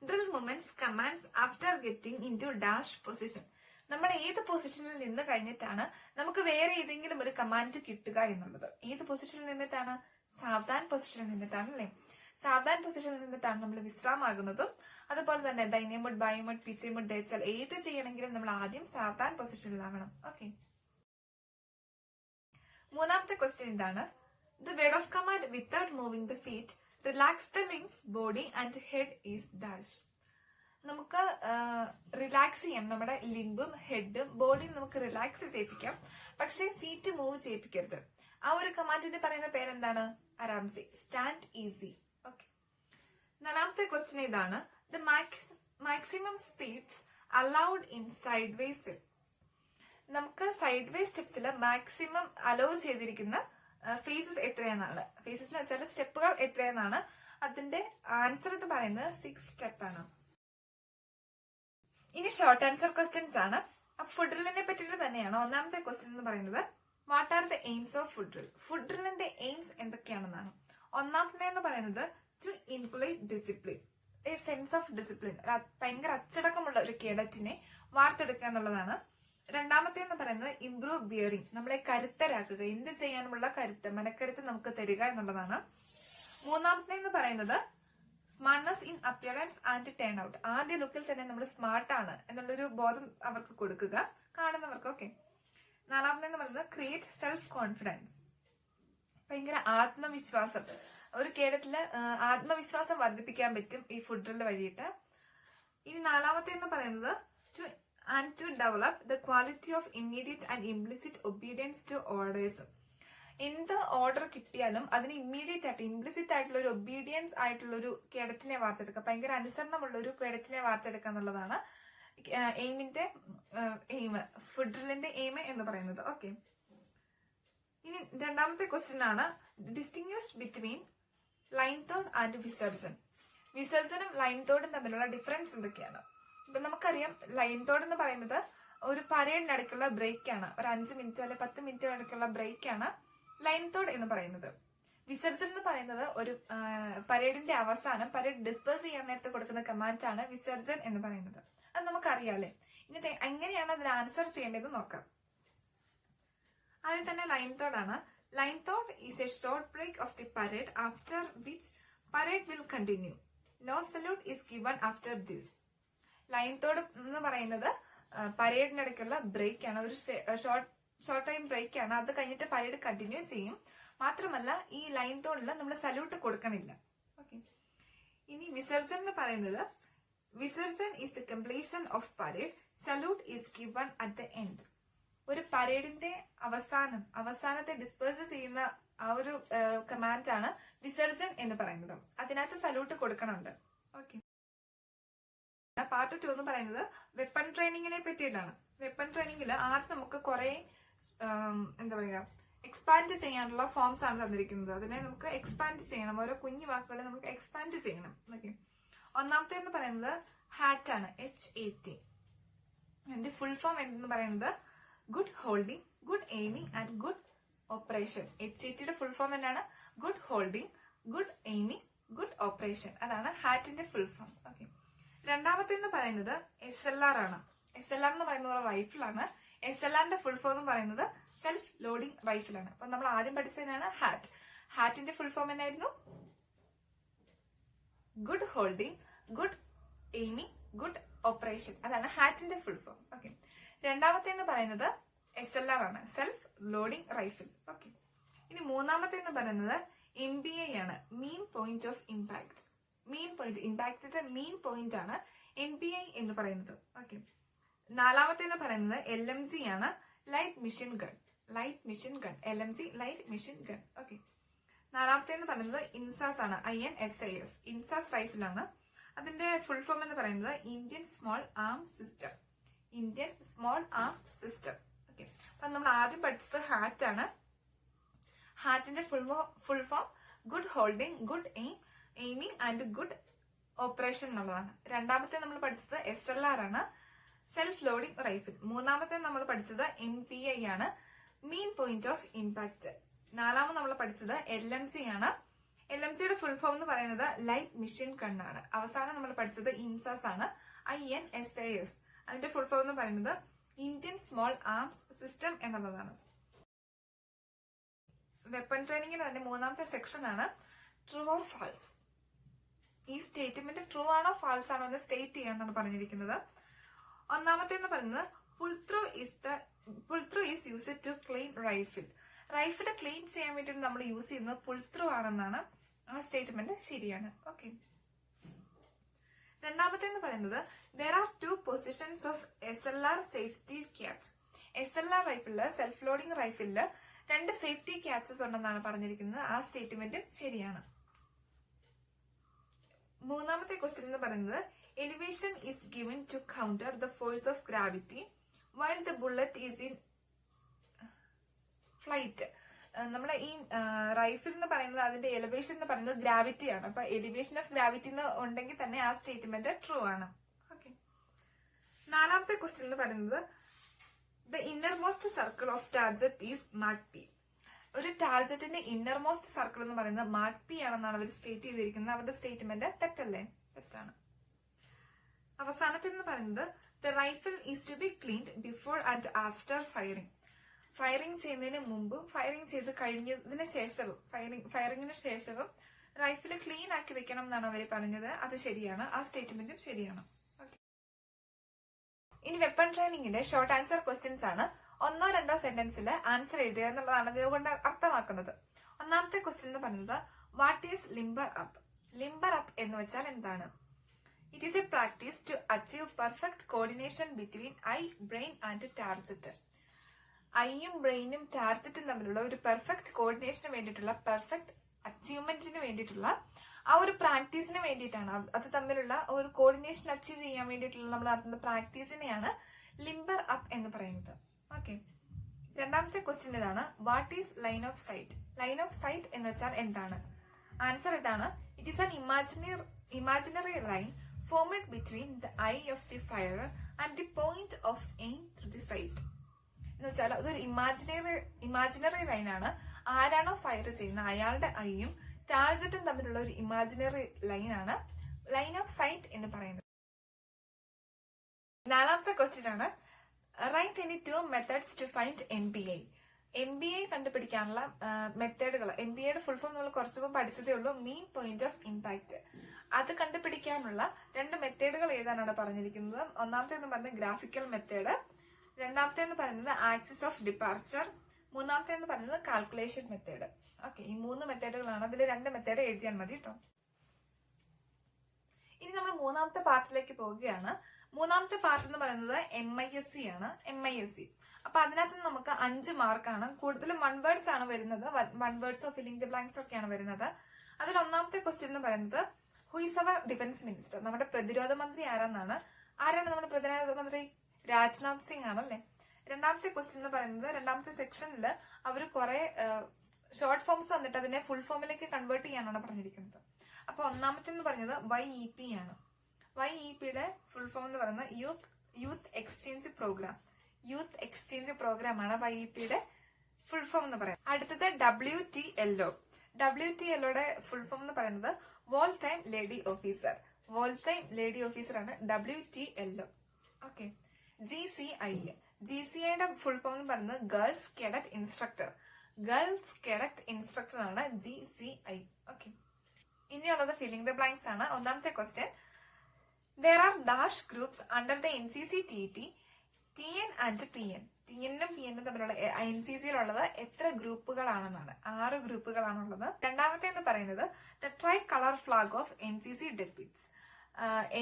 Drill movements commands after getting into dash position. നമ്മൾ ഏത് പൊസിഷനിൽ നിന്ന് കഴിഞ്ഞിട്ടാണ് നമുക്ക് വേറെ ഏതെങ്കിലും ഒരു കമാൻഡ് കിട്ടുക എന്നുള്ളത്. ഏത് പൊസിഷനിൽ നിന്നിട്ടാണ്? സാവധാൻ പൊസിഷനിൽ നിന്നിട്ടാണ് അല്ലെ. സാവധാൻ പൊസിഷനിൽ നിന്നിട്ടാണ് നമ്മൾ വിശ്രാമാകുന്നതും. അതുപോലെ തന്നെ ഡൈനമോഡ്, ബയോമോഡ്, പിച്ചമോഡ്, ഡേച്ചൽ ഏത് ചെയ്യണമെങ്കിലും നമ്മൾ ആദ്യം സാവധാൻ പൊസിഷനിലാവണം. ഓക്കെ, മൂന്നാമത്തെ ക്വസ്റ്റ്യൻ ഇതാണ്. The word of command without moving the feet relax the limbs body and head is dash. നമുക്ക് റിലാക്സ് ചെയ്യാം. നമ്മുടെ ലിംബും ഹെഡും ബോഡിയും നമുക്ക് റിലാക്സ് ചെയ്യിപ്പിക്കാം. പക്ഷെ ഫീറ്റ് മൂവ് ചെയ്യിപ്പിക്കരുത്. ആ ഒരു കമാൻഡിന് പറയുന്ന പേരെന്താണ്? ആരാംസെ, സ്റ്റാൻഡ് ഈസി. ഓക്കെ, നാലാമത്തെ ക്വസ്റ്റ്യൻ ഇതാണ്. The maximum speeds allowed in side way steps. നമുക്ക് സൈഡ് വേ സ്റ്റെപ്സിൽ മാക്സിമം അലോ ചെയ്തിരിക്കുന്ന ഫേസസ് എത്രയെന്നാണ്. ഫേസസ് എന്ന് വെച്ചാൽ സ്റ്റെപ്പുകൾ എത്രയെന്നാണ്. അതിന്റെ ആൻസർ എന്ന് പറയുന്നത് 6 സ്റ്റെപ്പ് ആണ്. ഇനി ഷോർട്ട് ആൻസർ ക്വസ്റ്റ്യൻസ് ആണ്. അപ്പൊ ഫുഡ് ഡ്രില്ലിനെ പറ്റിയിട്ട് തന്നെയാണ്. ഒന്നാമത്തെ ക്വസ്റ്റ്യൻ എന്ന് പറയുന്നത് what are the aims of foot drill. Foot ഡ്രില്ലിന്റെ എയിംസ് എന്തൊക്കെയാണെന്നാണ്. ഒന്നാമത്തെ എന്ന് പറയുന്നത് to include discipline, a sense of discipline. ഭയങ്കര അച്ചടക്കമുള്ള ഒരു കേഡറ്റിനെ വാർത്തെടുക്കുക എന്നുള്ളതാണ്. രണ്ടാമത്തെ എന്ന് പറയുന്നത് ഇംപ്രൂവ് ബിയറിംഗ്, നമ്മളെ കരുത്തരാക്കുക, എന്ത് ചെയ്യാനുമുള്ള കരുത്ത്, മനക്കരുത്ത് നമുക്ക് തരിക എന്നുള്ളതാണ്. മൂന്നാമത്തെ എന്ന് പറയുന്നത് smartness in appearance and turn out. ആദ്യ ലുക്കിൽ തന്നെ നമ്മൾ സ്മാർട്ടാണ് എന്നുള്ളൊരു ബോധം അവർക്ക് കൊടുക്കുക, കാണുന്നവർക്ക്. ഓക്കെ, നാലാമത്തെ എന്ന് പറയുന്നത് ക്രിയേറ്റ് സെൽഫ് കോൺഫിഡൻസ്, ഭയങ്കര ആത്മവിശ്വാസം. ഒരു കേഡറ്റില് ആത്മവിശ്വാസം വർദ്ധിപ്പിക്കാൻ പറ്റും ഈ ഫുഡ് ഡ്രിൽ വഴിയിട്ട്. ഇനി നാലാമത്തെ എന്ന് പറയുന്നത് to develop the quality of immediate and implicit obedience to orders. എന്ത് ഓർഡർ കിട്ടിയാലും അതിന് ഇമ്മീഡിയറ്റ് ആയിട്ട് ഇംപ്ലിസിറ്റ് ആയിട്ടുള്ള ഒരു ഒബീഡിയൻസ് ആയിട്ടുള്ള ഒരു കേഡറ്റിനെ വാർത്തെടുക്കുക, ഭയങ്കര അനുസരണമുള്ള ഒരു കേഡറ്റിനെ വാർത്തെടുക്കുക എന്നുള്ളതാണ് എയിമിന്റെ ഫുഡ് ഡ്രില്ലിന്റെ എയിം എന്ന് പറയുന്നത്. ഓക്കെ, ഇനി രണ്ടാമത്തെ ക്വസ്റ്റ്യൻ ആണ് distinguish between line tod and visarjan. വിസർജനും ലൈൻ തോഡും തമ്മിലുള്ള ഡിഫറൻസ് എന്തൊക്കെയാണ്? ഇപ്പൊ നമുക്കറിയാം ലൈൻ തോഡ് എന്ന് പറയുന്നത് ഒരു പരേഡിനടുക്കുള്ള ബ്രേക്ക് ആണ്. ഒരു 5 മിനിറ്റോ അല്ലെ 10 മിനിറ്റോ അടുക്കുള്ള ബ്രേക്ക് ആണ് ലൈൻ തോഡ് എന്ന് പറയുന്നത്. വിസർജൻ എന്ന് പറയുന്നത് ഒരു പരേഡിന്റെ അവസാനം പരേഡ് ഡിസ്പേഴ്സ് ചെയ്യാൻ നേരത്തെ കൊടുക്കുന്ന കമാൻഡ് ആണ് വിസർജൻ എന്ന് പറയുന്നത്. അത് നമുക്കറിയാലേ. ഇനി എങ്ങനെയാണ് അതിന് ആൻസർ ചെയ്യേണ്ടത് നോക്കാം. ആദ്യം തന്നെ ലൈൻ തോഡ് ആണ്. ലൈൻ തോഡ് is a short break of the parade after which parade will continue. No salute is given after this. Line തോഡ് എന്ന് പറയുന്നത് പരേഡിനിടയ്ക്കുള്ള ബ്രേക്ക് ആണ്. ഒരു ഷോർട്ട് ടൈം ബ്രേക്ക് ആണ്. അത് കഴിഞ്ഞിട്ട് പരേഡ് കണ്ടിന്യൂ ചെയ്യും. മാത്രമല്ല ഈ ലൈൻ തോഡിൽ നമ്മൾ സല്യൂട്ട് കൊടുക്കണില്ല. ഓക്കെ, ഇനി വിസർജൻ എന്ന് പറയുന്നത് visarjan is the completion of parade, salute is given at the end. ഒരു പരേഡിന്റെ അവസാനത്തെ ഡിസ്പേഴ്സ് ചെയ്യുന്ന ആ ഒരു കമാൻഡ് ആണ് വിസർജൻ എന്ന് പറയുന്നത്. അതിനകത്ത് സല്യൂട്ട് കൊടുക്കണുണ്ട്. ഓക്കെ, പാർട്ട് 2 എന്ന് പറയുന്നത് വെപ്പൺ ട്രെയിനിങ്ങിനെ പറ്റിയിട്ടാണ്. വെപ്പൺ ട്രെയിനിങ്ങിൽ ആദ്യം നമുക്ക് കുറെ എന്താ പറയുക എക്സ്പാൻഡ് ചെയ്യാനുള്ള ഫോംസ് ആണ് തന്നിരിക്കുന്നത്. അതിനെ നമുക്ക് എക്സ്പാൻഡ് ചെയ്യണം. ഓരോ കുഞ്ഞു വാക്കുകളെ നമുക്ക് എക്സ്പാൻഡ് ചെയ്യണം. ഓക്കെ, ഒന്നാമത്തെ എന്ന് പറയുന്നത് ഹാറ്റ് ആണ്, HAT. അതിന്റെ ഫുൾ ഫോം എന്ന് പറയുന്നത് good holding, good aiming and good operation. HATയുടെ ഫുൾ ഫോം എന്നാണ്? Good holding, good aiming, good operation. അതാണ് ഹാറ്റിന്റെ ഫുൾ ഫോം. ഓക്കെ, രണ്ടാമത്തെ എന്ന് പറയുന്നത് SLR ആണ്. SLR എന്ന് പറയുന്ന ഒരു റൈഫിളാണ്. SLRന്റെ ഫുൾ ഫോം എന്ന് പറയുന്നത് സെൽഫ് ലോഡിംഗ് റൈഫിളാണ്. അപ്പൊ നമ്മൾ ആദ്യം പഠിച്ചതിനാണ് ഹാറ്റ്. ഹാറ്റിന്റെ ഫുൾ ഫോം എന്നായിരുന്നു? Good holding, good aiming, good operation. അതാണ് ഹാറ്റിന്റെ ഫുൾ ഫോം. ഓക്കെ. രണ്ടാമത്തെ എന്ന് പറയുന്നത് SLR ആണ്, സെൽഫ് ലോഡിംഗ് റൈഫിൾ. ഓക്കെ. ഇനി മൂന്നാമത്തെ എന്ന് പറയുന്നത് MPI ആണ്, mean point of impact. Mean point, ഇമ്പാക്ടിന്റെ മീൻ പോയിന്റ് ആണ് MPI എന്ന് പറയുന്നത്. ഓക്കെ. നാലാമത്തെ എന്ന് പറയുന്നത് LMG ആണ്, light mission gun. Light mission gun, LMG light mission gun. Okay. നാലാമത്തെ എന്ന് പറയുന്നത് ഇൻസാസ് ആണ്, INSAS, ഇൻസാസ് റൈഫിൾ ആണ്. അതിന്റെ ഫുൾ ഫോം എന്ന് പറയുന്നത് Indian small arm system. Indian small arm system. Okay. അപ്പൊ നമ്മൾ ആദ്യം പഠിച്ചത് ഹാറ്റ് ആണ്. ഹാറ്റിന്റെ full form good holding, good aiming and good operation എന്നുള്ളതാണ്. രണ്ടാമത്തെ നമ്മൾ പഠിച്ചത് SLR ആണ്, സെൽഫ് ലോഡിംഗ് റൈഫിൾ. മൂന്നാമത്തെ നമ്മൾ പഠിച്ചത് MPI ആണ്, മീൻ പോയിന്റ് ഓഫ് ഇമ്പാക്ട്. നാലാമത് നമ്മൾ പഠിച്ചത് LMG ആണ്. LMGയുടെ ഫുൾ ഫോം എന്ന് പറയുന്നത് ലൈറ്റ് മിഷൻ ഗണ്ണാണ്. അവസാനം നമ്മൾ പഠിച്ചത് ഇൻസാസ് ആണ്, INSAS. അതിന്റെ ഫുൾ ഫോം എന്ന് പറയുന്നത് ഇന്ത്യൻ സ്മോൾ ആംസ് സിസ്റ്റം എന്നുള്ളതാണ്. വെപ്പൺ ട്രെയിനിങ്ങിന് തന്നെ മൂന്നാമത്തെ സെക്ഷൻ ആണ് ട്രൂ ഓർ ഫാൾസ്. ഈ സ്റ്റേറ്റ്മെന്റ് ട്രൂ ആണോ ഫാൾസ് ആണോ എന്ന് സ്റ്റേറ്റ് ചെയ്യാന്നാണ് പറഞ്ഞിരിക്കുന്നത്. ഒന്നാമത്തെ എന്ന് പറയുന്നത് pull through is used to clean rifle. Rifle clean ചെയ്യാൻ വേണ്ടിയിട്ട് നമ്മൾ യൂസ് ചെയ്യുന്നത് പുൾ ത്രൂ ആണെന്നാണ്. ആ സ്റ്റേറ്റ്മെന്റ് ശരിയാണ്. ഓക്കെ. രണ്ടാമത്തെ എന്ന് പറയുന്നത് there are two positions of SLR safety catch. SLR റൈഫിളില്, സെൽഫ് ലോഡിംഗ് റൈഫിളില് രണ്ട് സേഫ്റ്റി ക്യാച്ചസ് ഉണ്ടെന്നാണ് പറഞ്ഞിരിക്കുന്നത്. ആ സ്റ്റേറ്റ്മെന്റും ശരിയാണ്. മൂന്നാമത്തെ ക്വസ്റ്റ്യൻ എന്ന് പറയുന്നത് elevation is given to counter the force of gravity while the bullet is in flight. നമ്മുടെ ഈ റൈഫിൾ എന്ന് പറയുന്നത് അതിന്റെ എലിവേഷൻ എന്ന് പറയുന്നത് ഗ്രാവിറ്റി ആണ്. അപ്പൊ എലിവേഷൻ ഓഫ് ഗ്രാവിറ്റി എന്ന് ഉണ്ടെങ്കിൽ തന്നെ ആ സ്റ്റേറ്റ്മെന്റ് ട്രൂ ആണ്. ഓക്കെ. നാലാമത്തെ ക്വസ്റ്റ്യൻ എന്ന് പറയുന്നത് the innermost circle of target is mark P. ഒരു ടാർജറ്റിന്റെ ഇന്നർമോസ്റ്റ് സർക്കിൾ എന്ന് പറയുന്നത് മാർക്ക് പി ആണെന്നാണ് അവർ സ്റ്റേറ്റ് ചെയ്തിരിക്കുന്നത്. അവരുടെ സ്റ്റേറ്റ്മെന്റ് തെറ്റല്ലേ? തെറ്റാണ്. അവസാനത്തെ എന്ന് പറയുന്നത് the rifle is to be cleaned before and after firing. Firing ചെയ്യുന്നതിന് മുമ്പും ഫയറിംഗ് ചെയ്ത് കഴിഞ്ഞതിന് ശേഷവും ഫയറിംഗിന് ശേഷവും റൈഫിൾ ക്ലീൻ ആക്കി വെക്കണം എന്നാണ് അവർ പറഞ്ഞത്. അത് ശരിയാണ്. ആ സ്റ്റേറ്റ്മെന്റും ശരിയാണ്. ഇനി വെപ്പൺ ട്രെയിനിങ്ങിന്റെ ഷോർട്ട് ആൻസർ ക്വസ്റ്റ്യൻസ് ആണ്. ഒന്നോ രണ്ടോ സെന്റൻസിൽ ആൻസർ എഴുതുക എന്നുള്ളതാണ് ഇതുകൊണ്ട് അർത്ഥമാക്കുന്നത്. ഒന്നാമത്തെ ക്വസ്റ്റ്യൻ എന്ന് പറയുന്നത് what is limber up. Limber up എന്ന് വെച്ചാൽ എന്താണ്? It is a practice to achieve perfect coordination between eye, brain and target. ഐയും ബ്രെയിനും ടാർജറ്റും തമ്മിലുള്ള ഒരു പെർഫെക്റ്റ് കോർഡിനേഷന് വേണ്ടിയിട്ടുള്ള, പെർഫെക്റ്റ് അച്ചീവ്മെന്റിന് വേണ്ടിയിട്ടുള്ള ആ ഒരു പ്രാക്ടീസിന് വേണ്ടിയിട്ടാണ്. അത് തമ്മിലുള്ള ഒരു കോർഡിനേഷൻ അച്ചീവ് ചെയ്യാൻ വേണ്ടിയിട്ടുള്ള നമ്മൾ നടത്തുന്ന പ്രാക്ടീസിനെയാണ് ലിംബർ അപ്പ് എന്ന് പറയുന്നത്. ഓക്കെ. രണ്ടാമത്തെ ക്വസ്റ്റ്യൻ ഇതാണ്, what is line of sight. Line of sight എന്ന് വെച്ചാൽ എന്താണ്? ആൻസർ ഇതാണ്, it is an imaginary line formed between the eye of the firer and the point of aim through the sight. എന്ന് വെച്ചാൽ അതൊരു imaginary ലൈനാണ്. ആരാണോ ഫയർ ചെയ്യുന്നത് അയാളുടെ ഐയും ടാർജറ്റും തമ്മിലുള്ള ഒരു ഇമാജിനറി ലൈനാണ് ലൈൻ ഓഫ് സൈറ്റ് എന്ന് പറയുന്നത്. നാലാമത്തെ ക്വസ്റ്റ്യൻ ആണ്, write any 2 methods to find MPI. MPI കണ്ടുപിടിക്കാനുള്ള മെത്തേഡുകൾ. MPIയുടെ ഫുൾ ഫോം നമ്മൾ കുറച്ചും പഠിച്ചതേ ഉള്ളൂ, മീൻ പോയിന്റ് ഓഫ് ഇമ്പാക്ട്. അത് കണ്ടുപിടിക്കാനുള്ള 2 മെത്തേഡുകൾ എഴുതാനാണ് പറഞ്ഞിരിക്കുന്നത്. ഒന്നാമത്തെ എന്ന് പറയുന്നത് ഗ്രാഫിക്കൽ മെത്തേഡ്, രണ്ടാമത്തെ എന്ന് പറയുന്നത് ആക്സിസ് ഓഫ് ഡിപ്പാർച്ചർ, മൂന്നാമത്തെ എന്ന് പറയുന്നത് കാൽക്കുലേഷൻ മെത്തേഡ്. ഓക്കെ. ഈ 3 മെത്തേഡുകളാണ്. അതിൽ 2 മെത്തേഡ് എഴുതിയാൽ മതി കേട്ടോ. ഇനി നമ്മൾ മൂന്നാമത്തെ പാർട്ടിലേക്ക് പോവുകയാണ്. മൂന്നാമത്തെ പാർട്ട് എന്ന് പറയുന്നത് MISC ആണ്. MISC. അപ്പൊ അതിനകത്ത് നമുക്ക് 5 മാർക്കാണ്. കൂടുതലും 1 വേർഡ്സ് ആണ് വരുന്നത്. 1 വേർഡ്സോ ഫില്ലിംഗ് ദി ബ്ലാങ്ക്സ് ഒക്കെയാണ് വരുന്നത്. അതിൽ ഒന്നാമത്തെ ക്വസ്റ്റ്യൻ എന്ന് പറയുന്നത് who is our defence minister. നമ്മുടെ പ്രതിരോധ മന്ത്രി ആരാണ് നമ്മുടെ പ്രതിരോധ മന്ത്രി? രാജ്നാഥ് സിംഗ് ആണല്ലേ. രണ്ടാമത്തെ ക്വസ്റ്റ്യൻ എന്ന് പറയുന്നത് രണ്ടാമത്തെ സെക്ഷനിൽ അവർ കുറെ ഷോർട്ട് ഫോംസ് വന്നിട്ട് അതിനെ ഫുൾ ഫോമിലേക്ക് കൺവേർട്ട് ചെയ്യാനാണ് പറഞ്ഞിരിക്കുന്നത്. അപ്പൊ ഒന്നാമത്തെ എന്ന് പറഞ്ഞത് YEP ആണ്. YEPയുടെ ഫുൾ ഫോം എന്ന് പറയുന്നത് youth exchange program. Youth exchange program ആണ് YEPയുടെ ഫുൾ ഫോം എന്ന് പറയുന്നത്. അടുത്തത് WTLO. WTLOയുടെ ഫുൾ ഫോം എന്ന് പറയുന്നത് whole time lady officer. Whole time lady officer ആണ് WTLO. ഓക്കെ. GCIയുടെ ഫുൾ ഫോം എന്ന് പറയുന്നത് girls cadet instructor. Girls cadet instructor ആണ് GCI. ഓക്കെ. ഇനിയുള്ളത് ഫില്ലിംഗ് ദ ബ്ലാങ്ക്സ് ആണ്. ഒന്നാമത്തെ question, There are dash groups under the NCC TT, TN and PN. TN-ഉം PN-ഉം തമ്മിലുള്ള NCC-യിലുള്ളത് എത്ര ഗ്രൂപ്പുകളാണെന്നാണ്. 6 ഗ്രൂപ്പുകളാണുള്ളത്. രണ്ടാമത്തെ എന്ന് പറയുന്നത് the tricolour flag of NCC depicts.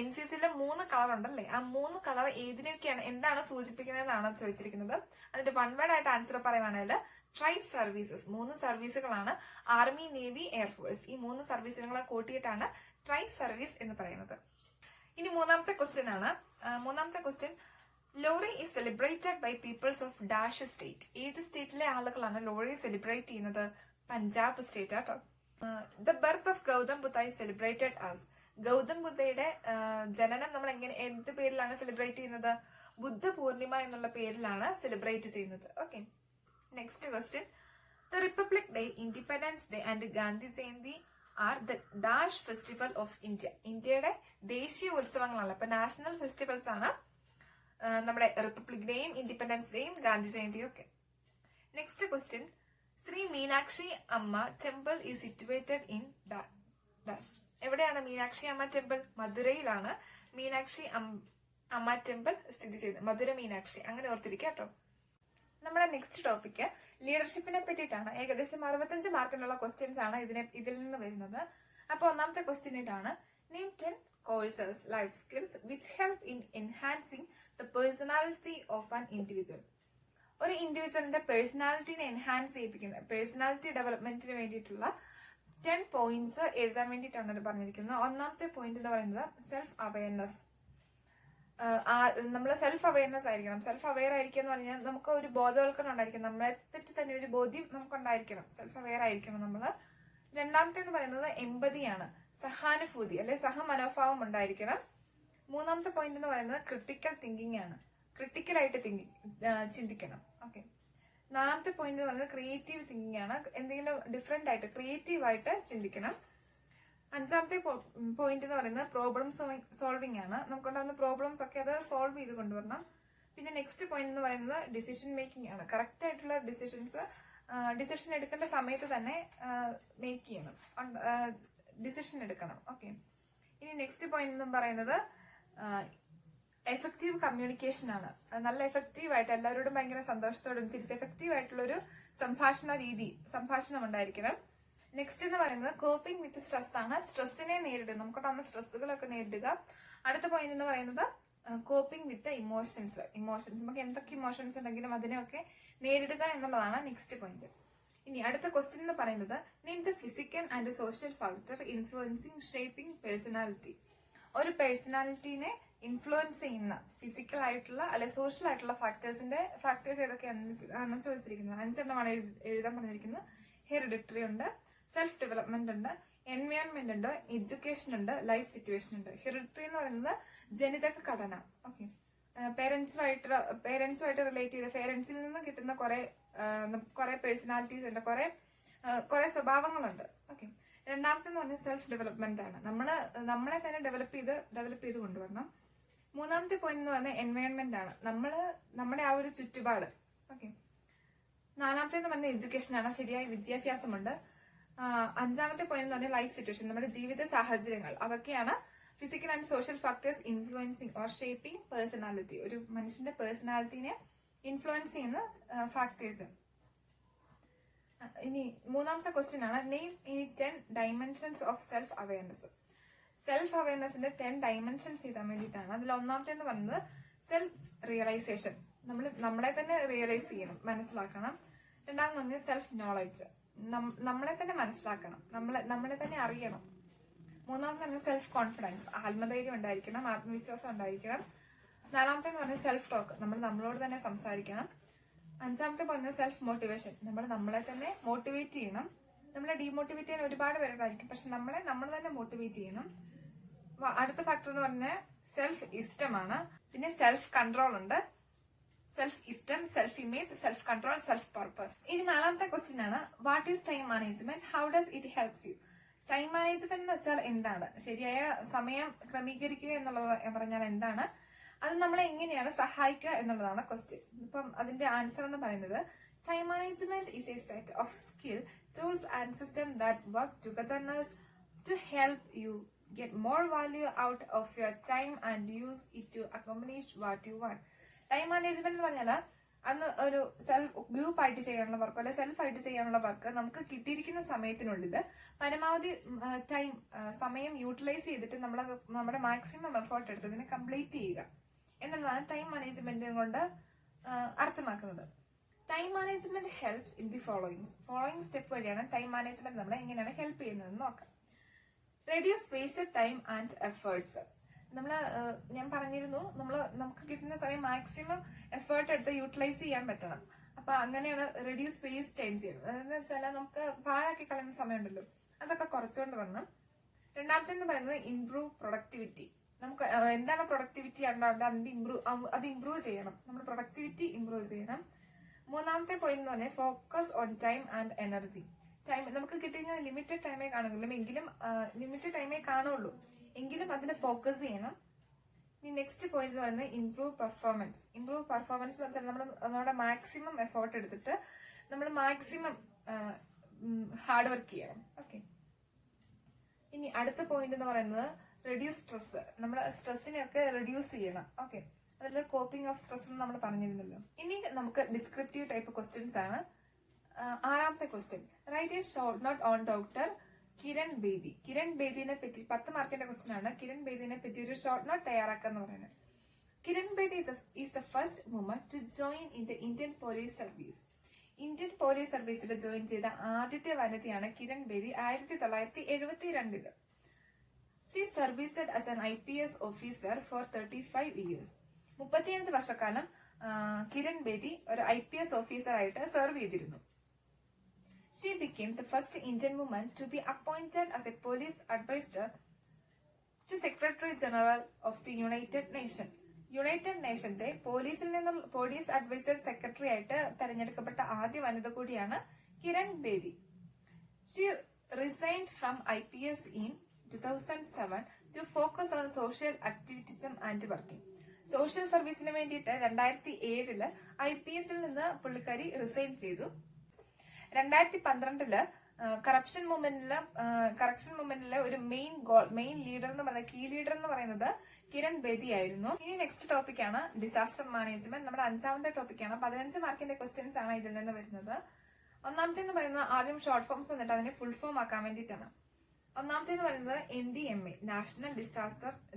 NCC-യില് 3 കളർ ഉണ്ടല്ലേ, ആ 3 കളർ ഏതിനൊക്കെയാണ്, എന്താണ് സൂചിപ്പിക്കുന്നതെന്നാണ് ചോദിച്ചിരിക്കുന്നത്. അതിന്റെ വൺ വേർഡ് ആയിട്ട് ആൻസർ പറയുവാണെങ്കിൽ ട്രൈ സർവീസസ്, 3 സർവീസുകളാണ്. ആർമി, നേവി, എയർഫോഴ്സ്, ഈ 3 സർവീസുകളെ കൂട്ടിയിട്ടാണ് ട്രൈ സർവീസ് എന്ന് പറയുന്നത്. ഇനി മൂന്നാമത്തെ ക്വസ്റ്റ്യൻ ആണ്. മൂന്നാമത്തെ question, Lohri is celebrated by peoples of dash state. ഏത് സ്റ്റേറ്റിലെ ആളുകളാണ് ലോറി സെലിബ്രേറ്റ് ചെയ്യുന്നത്? പഞ്ചാബ് സ്റ്റേറ്റ് ആട്ടോ. The birth of Gautam Buddha is celebrated as. Gautam ബുദ്ധയുടെ ജനനം നമ്മൾ എന്ത് പേരിലാണ് സെലിബ്രേറ്റ് ചെയ്യുന്നത്? ബുദ്ധ പൂർണിമ എന്നുള്ള പേരിലാണ് സെലിബ്രേറ്റ് ചെയ്യുന്നത്. Okay, next question, the republic day, independence day and Gandhi Jayanti are the dash festival of India. ഇന്ത്യയുടെ ദേശീയ ഉത്സവങ്ങളാണ്. അപ്പൊ നാഷണൽ ഫെസ്റ്റിവൽസ് ആണ് നമ്മുടെ റിപ്പബ്ലിക് ഡേയും ഇൻഡിപെൻഡൻസ് ഡേയും ഗാന്ധി ജയന്തിയും ഒക്കെ. Next question, Shri Meenakshi Amma temple is situated in dash. എവിടെയാണ് മീനാക്ഷി അമ്മ ടെമ്പിൾ? മധുരയിലാണ് മീനാക്ഷി അമ്മ ടെമ്പിൾ സ്ഥിതി ചെയ്യുന്നത്. മധുര മീനാക്ഷി, അങ്ങനെ ഓർത്തിരിക്കുക കേട്ടോ. നമ്മുടെ നെക്സ്റ്റ് ടോപ്പിക്ക് ലീഡർഷിപ്പിനെ പറ്റിയിട്ടാണ്. ഏകദേശം 65 മാർക്കിനുള്ള ക്വസ്റ്റ്യൻസ് ആണ് ഇതിൽ നിന്ന് വരുന്നത്. അപ്പൊ ഒന്നാമത്തെ ക്വസ്റ്റ്യൻ ഇതാണ്, name 10 courses life skills which help in enhancing the personality of an individual. ഒരു ഇൻഡിവിജ്വലിന്റെ പേഴ്സണാലിറ്റിനെ എൻഹാൻസ് ചെയ്യിപ്പിക്കുന്ന, പേഴ്സണാലിറ്റി ഡെവലപ്മെന്റിന് വേണ്ടിയിട്ടുള്ള 10 പോയിന്റ്സ് എഴുതാൻ വേണ്ടിയിട്ടാണ് പറഞ്ഞിരിക്കുന്നത്. ഒന്നാമത്തെ പോയിന്റ് എന്ന് പറയുന്നത് സെൽഫ് അവയർനെസ്. നമ്മൾ സെൽഫ് അവയർനെസ് ആയിരിക്കണം. സെൽഫ് അവെയർ ആയിരിക്കുക എന്ന് പറഞ്ഞാൽ നമുക്ക് ഒരു ബോധവൽക്കരണം ഉണ്ടായിരിക്കണം, നമ്മളെ പറ്റി തന്നെ ഒരു ബോധ്യം നമുക്കുണ്ടായിരിക്കണം. സെൽഫ് അവെയർ ആയിരിക്കണം നമ്മള്. രണ്ടാമത്തെ എന്ന് പറയുന്നത് എമ്പതിയാണ്, സഹാനുഭൂതി അല്ലെ സഹമനോഭാവം ഉണ്ടായിരിക്കണം. മൂന്നാമത്തെ പോയിന്റ് എന്ന് പറയുന്നത് ക്രിട്ടിക്കൽ തിങ്കിങ് ആണ്, ക്രിട്ടിക്കലായിട്ട് ചിന്തിക്കണം. ഓക്കെ, നാലാമത്തെ പോയിന്റ് എന്ന് പറയുന്നത് ക്രിയേറ്റീവ് തിങ്കിങ് ആണ്, എന്തെങ്കിലും ഡിഫറെന്റ് ആയിട്ട് ക്രിയേറ്റീവ് ആയിട്ട് ചിന്തിക്കണം. അഞ്ചാമത്തെ പോയിന്റ് എന്ന് പറയുന്നത് പ്രോബ്ലം സോൾവിംഗ് ആണ്, നമുക്കുണ്ടാകുന്ന പ്രോബ്ലംസ് ഒക്കെ അത് സോൾവ് ചെയ്ത് കൊണ്ടുവരണം. പിന്നെ നെക്സ്റ്റ് പോയിന്റ് എന്ന് പറയുന്നത് ഡിസിഷൻ മേക്കിംഗ് ആണ്, കറക്റ്റ് ആയിട്ടുള്ള ഡിസിഷൻ എടുക്കേണ്ട സമയത്ത് തന്നെ മേക്ക് ചെയ്യണം, ഡിസിഷൻ എടുക്കണം. ഓക്കെ, ഇനി നെക്സ്റ്റ് പോയിന്റ് എന്ന് പറയുന്നത് എഫക്റ്റീവ് കമ്മ്യൂണിക്കേഷൻ ആണ്. നല്ല എഫക്റ്റീവ് ആയിട്ട് എല്ലാവരോടും ഭയങ്കര സന്തോഷത്തോടും തിരിച്ച് എഫക്റ്റീവ് ആയിട്ടുള്ള ഒരു സംഭാഷണം ഉണ്ടായിരിക്കണം. നെക്സ്റ്റ് എന്ന് പറയുന്നത് കോപ്പിംഗ് വിത്ത് സ്ട്രെസ് ആണ്, സ്ട്രെസ്സിനെ നേരിടുക, നമുക്കുണ്ടാകുന്ന സ്ട്രെസ്സുകളൊക്കെ നേരിടുക. അടുത്ത പോയിന്റ് എന്ന് പറയുന്നത് കോപ്പിംഗ് വിത്ത് ഇമോഷൻസ് നമുക്ക് എന്തൊക്കെ ഇമോഷൻസ് ഉണ്ടെങ്കിലും അതിനെയൊക്കെ നേരിടുക എന്നുള്ളതാണ് നെക്സ്റ്റ് പോയിന്റ്. ഇനി അടുത്ത ക്വസ്റ്റ്യൻ എന്ന് പറയുന്നത് name the physical and social factor influencing shaping personality. ഒരു പേഴ്സണാലിറ്റിനെ ഇൻഫ്ലുവൻസ് ചെയ്യുന്ന ഫിസിക്കൽ ആയിട്ടുള്ള അല്ലെ സോഷ്യൽ ആയിട്ടുള്ള ഫാക്ടേഴ്സ് ഏതൊക്കെയാണ് ചോദിച്ചിരിക്കുന്നത്. 5 എണ്ണമാണ് എഴുതാൻ പറഞ്ഞിരിക്കുന്നത്. ഹെറിഡിറ്ററി ഉണ്ട്, സെൽഫ് ഡെവലപ്മെന്റ് ഉണ്ട്, എൻവയോൺമെന്റ് ഉണ്ട്, എഡ്യൂക്കേഷൻ ഉണ്ട്, ലൈഫ് സിറ്റുവേഷൻ ഉണ്ട്. ഹെറിഡിറ്ററി എന്ന് പറയുന്നത് ജനിതക ഘടന. ഓക്കെ, പേരൻസുമായിട്ട് റിലേറ്റ് ചെയ്ത പേരൻസിൽ നിന്ന് കിട്ടുന്ന കുറെ പേഴ്സണാലിറ്റീസ് ഉണ്ട്, കുറെ സ്വഭാവങ്ങളുണ്ട്. ഓക്കെ, രണ്ടാമത്തെ എന്ന് പറഞ്ഞാൽ സെൽഫ് ഡെവലപ്മെന്റ് ആണ്, നമ്മളെ തന്നെ ഡെവലപ്പ് ചെയ്ത് കൊണ്ടുവരണം. മൂന്നാമത്തെ പോയിന്റ് എന്ന് പറഞ്ഞാൽ എൻവയോൺമെന്റ് ആണ്, നമ്മുടെ ആ ഒരു ചുറ്റുപാട്. ഓക്കെ, നാലാമത്തെ എന്ന് പറഞ്ഞാൽ എഡ്യൂക്കേഷൻ ആണ്, ശരിയായ വിദ്യാഭ്യാസമുണ്ട്. അഞ്ചാമത്തെ പോയിന്റ് എന്ന് പറഞ്ഞാൽ ലൈഫ് സിറ്റുവേഷൻ, നമ്മുടെ ജീവിത സാഹചര്യങ്ങൾ, അതൊക്കെയാണ് physical and social factors influencing or shaping personality. ഒരു മനുഷ്യന്റെ പേഴ്സണാലിറ്റിനെ ഇൻഫ്ലുവൻസ് ചെയ്യുന്ന ഫാക്ടേഴ്സ്. ഇനി മൂന്നാമത്തെ ക്വസ്റ്റ്യൻ ആണ് നെയിം ഇനി 10 dimensions of self awareness. Self അവയർനെസിന്റെ 10 ഡയമെൻഷൻസ് ചെയ്താൻ വേണ്ടിയിട്ടാണ്. അതിൽ ഒന്നാമത്തെ എന്ന് പറയുന്നത് സെൽഫ് റിയലൈസേഷൻ, നമ്മളെ തന്നെ റിയലൈസ് ചെയ്യണം, മനസ്സിലാക്കണം. രണ്ടാമെന്ന് പറഞ്ഞാൽ സെൽഫ് നോളജ്, നമ്മളെ തന്നെ മനസ്സിലാക്കണം, നമ്മളെ തന്നെ അറിയണം. മൂന്നാമത്തെ പറഞ്ഞാൽ സെൽഫ് കോൺഫിഡൻസ്, ആത്മധൈര്യം ഉണ്ടായിരിക്കണം, ആത്മവിശ്വാസം ഉണ്ടായിരിക്കണം. നാലാമത്തെ എന്ന് പറഞ്ഞാൽ സെൽഫ് ടോക്ക്, നമ്മളോട് തന്നെ സംസാരിക്കണം. അഞ്ചാമത്തെ പറഞ്ഞാൽ സെൽഫ് മോട്ടിവേഷൻ, നമ്മളെ തന്നെ മോട്ടിവേറ്റ് ചെയ്യണം. നമ്മളെ ഡീമോട്ടിവേറ്റ് ചെയ്യാൻ ഒരുപാട് പേരുണ്ടായിരിക്കും, പക്ഷെ നമ്മൾ തന്നെ മോട്ടിവേറ്റ് ചെയ്യണം. അടുത്ത ഫാക്ടർ എന്ന് പറഞ്ഞാൽ സെൽഫ് ഇഷ്ടമാണ്. പിന്നെ സെൽഫ് കൺട്രോൾ ഉണ്ട്, self esteem, self image, self control, self purpose. ഇനി നാലാമത്തെ ക്വസ്റ്റ്യൻ ആണ് what is time management, how does it helps you. Time management എന്ന് വെച്ചാൽ എന്താണ്? ശരിയായ സമയം ക്രമീകരിക്കുക എന്നുള്ളത് പറഞ്ഞാൽ എന്താണ്? അത് നമ്മളെ എങ്ങനെയാണ് സഹായിക്കുക എന്നുള്ളതാണ് ക്വസ്റ്റ്യൻ. ഇപ്പം അതിന്റെ ആൻസർ എന്ന് പറയുന്നത് time management is a set of skill, tools and system that work togetherness to help you Get more value out of your time and use it to accomplish what you want. Time management എന്ന് പറഞ്ഞാൽ അന്ന് ഒരു group ആയിട്ട് ചെയ്യാനുള്ള work അല്ലെ self ആയിട്ട് ചെയ്യാനുള്ള work നമുക്ക് കിട്ടിയിരിക്കുന്ന സമയത്തിനുള്ളിൽ പരമാവധി സമയം യൂട്ടിലൈസ് ചെയ്തിട്ട് നമ്മുടെ മാക്സിമം എഫേർട്ട് എടുത്ത് ഇതിനെ കംപ്ലീറ്റ് ചെയ്യുക എന്നുള്ളതാണ് ടൈം മാനേജ്മെന്റ് കൊണ്ട് അർത്ഥമാക്കുന്നത്. Time management helps in the following step വഴിയാണ് ടൈം മാനേജ്മെന്റ് നമ്മളെ എങ്ങനെയാണ് ഹെൽപ്പ് ചെയ്യുന്നതെന്ന് നോക്കാം. Reduce wasted time and efforts. ഞാൻ പറഞ്ഞിരുന്നു നമുക്ക് കിട്ടുന്ന സമയം മാക്സിമം എഫേർട്ട് എടുത്ത് യൂട്ടിലൈസ് ചെയ്യാൻ പറ്റണം. അപ്പൊ അങ്ങനെയാണ് റെഡ്യൂസ് വേസ്റ്റ് ടൈം ചെയ്യുന്നത്. അതെന്ന് വെച്ചാൽ നമുക്ക് പാഴാക്കി കളയുന്ന സമയമുണ്ടല്ലോ, അതൊക്കെ കുറച്ചുകൊണ്ട് വരണം. രണ്ടാമത്തെ പറയുന്നത് ഇംപ്രൂവ് പ്രൊഡക്ടിവിറ്റി. നമുക്ക് എന്താണ് പ്രൊഡക്ടിവിറ്റി ഉണ്ടാവേണ്ടത്, അത് ഇംപ്രൂവ് ചെയ്യണം. നമ്മൾ പ്രൊഡക്ടിവിറ്റി ഇംപ്രൂവ് ചെയ്യണം. മൂന്നാമത്തെ പോയിന്റ് എന്ന് പറഞ്ഞാൽ focus on time and energy. നമുക്ക് കിട്ടിയ ലിമിറ്റഡ് ടൈമേ കാണുള്ളൂ എങ്കിലും അതിന് ഫോക്കസ് ചെയ്യണം. ഇനി നെക്സ്റ്റ് പോയിന്റ് എന്ന് പറയുന്നത് ഇംപ്രൂവ് പെർഫോമൻസ് എന്ന് വെച്ചാൽ നമ്മുടെ മാക്സിമം എഫേർട്ട് എടുത്തിട്ട് നമ്മൾ മാക്സിമം ഹാർഡ് വർക്ക് ചെയ്യണം. ഓക്കെ, ഇനി അടുത്ത പോയിന്റ് എന്ന് പറയുന്നത് റെഡ്യൂസ് സ്ട്രെസ്. നമ്മൾ സ്ട്രെസ്സിനെയൊക്കെ റെഡ്യൂസ് ചെയ്യണം. ഓക്കെ, അതിൽ കോപ്പിംഗ് ഓഫ് സ്ട്രെസ് എന്ന് നമ്മൾ പറഞ്ഞിരുന്നല്ലോ. ഇനി നമുക്ക് ഡിസ്ക്രിപ്റ്റീവ് ടൈപ്പ് ക്വസ്റ്റ്യൻസ് ആണ്. ആറാമത്തെ question, write a short note on doctor Kiran Bedi. Kiran ബേദിനെ പറ്റി 10 മാർക്കിന്റെ ക്വസ്റ്റ്യൻ ആണ്. കിരൺ ബേദിനെ പറ്റി ഒരു ഷോർട്ട് നോട്ട് തയ്യാറാക്കാന്ന് പറയുന്നത്. Kiran Bedi is the first woman to join in the Indian police service. Indian police സർവീസിൽ ജോയിൻ ചെയ്ത ആദ്യത്തെ വനിതയാണ് Kiran Bedi 1972. She serviced as an IPS officer for 35 years. 35 വർഷക്കാലം കിരൺ ബേദി ഒരു IPS ഓഫീസർ ആയിട്ട് സെർവ് ചെയ്തിരുന്നു. She became the first Indian woman to be appointed as a police advisor to Secretary General of the United Nations. United നേഷന്റെ പോലീസിൽ നിന്നും police adviser secretary ആയിട്ട് തെരഞ്ഞെടുക്കപ്പെട്ട ആദ്യ വനിത കൂടിയാണ് Kiran Bedi. She resigned from IPS in 2007 to focus on social activism and working. Social സർവീസിന് വേണ്ടിയിട്ട് 2007 IPSൽ നിന്ന് പുള്ളിക്കാരി റിസൈൻ ചെയ്തു. 2012 കറപ്ഷൻ മൂവ്മെന്റിലെ ഒരു മെയിൻ ലീഡർ എന്ന് പറയുന്നത് കീ ലീഡർ എന്ന് പറയുന്നത് കിരൺ ബേദി ആയിരുന്നു. ഇനി നെക്സ്റ്റ് ടോപ്പിക്കാണ് ഡിസാസ്റ്റർ മാനേജ്മെന്റ്. നമ്മുടെ 5ാമത്തെ ടോപ്പിക്കാണ്. 15 മാർക്കിന്റെ ക്വസ്റ്റ്യൻസ് ആണ് ഇതിൽ നിന്ന് വരുന്നത്. ഒന്നാമത്തെ എന്ന് പറയുന്നത് ആദ്യം ഷോർട്ട് ഫോംസ് എന്നിട്ട് അതിനെ ഫുൾ ഫോം ആക്കാൻ വേണ്ടിയിട്ടാണ്. ഒന്നാമത്തെ എന്ന് പറയുന്നത് NDMA, national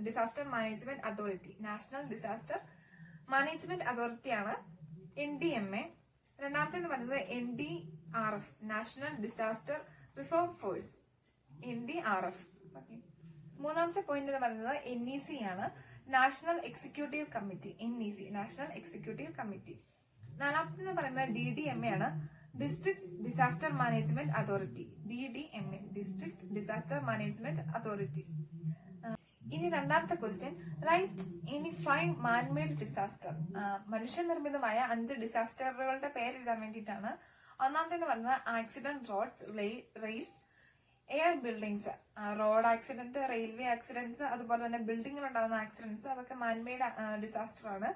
disaster management authority. National disaster management authority ആണ് NDMA. രണ്ടാമത്തെ എന്ന് പറയുന്നത് NDRF, national disaster reform force, NDRF. മൂന്നാമത്തെ പോയിന്റ് എന്ന് പറയുന്നത് NEC ആണ്, national executive committee. NEC, national executive committee. നാലാമത്തെ എന്ന് പറയുന്നത് DDMA ആണ്, district disaster management authority. DDMA, district disaster management authority. ഇനി രണ്ടാമത്തെ ക്വസ്റ്റ്യൻ, റൈറ്റ് ഇനി 5 മാൻമെയ്ഡ് ഡിസാസ്റ്റർ. മനുഷ്യനിർമ്മിതമായ 5 ഡിസാസ്റ്ററുകളുടെ പേര് എഴുതാൻ വേണ്ടിയിട്ടാണ്. ഒന്നാമത്തെ എന്ന് പറയുന്നത് accident, roads, rails, air buildings. Road accident, railway accidents, അതുപോലെ തന്നെ ബിൽഡിങ്ങിൽ ഉണ്ടാകുന്ന ആക്സിഡന്റ്സ്, അതൊക്കെ മാൻമെയ്ഡ് ഡിസാസ്റ്റർ ആണ്.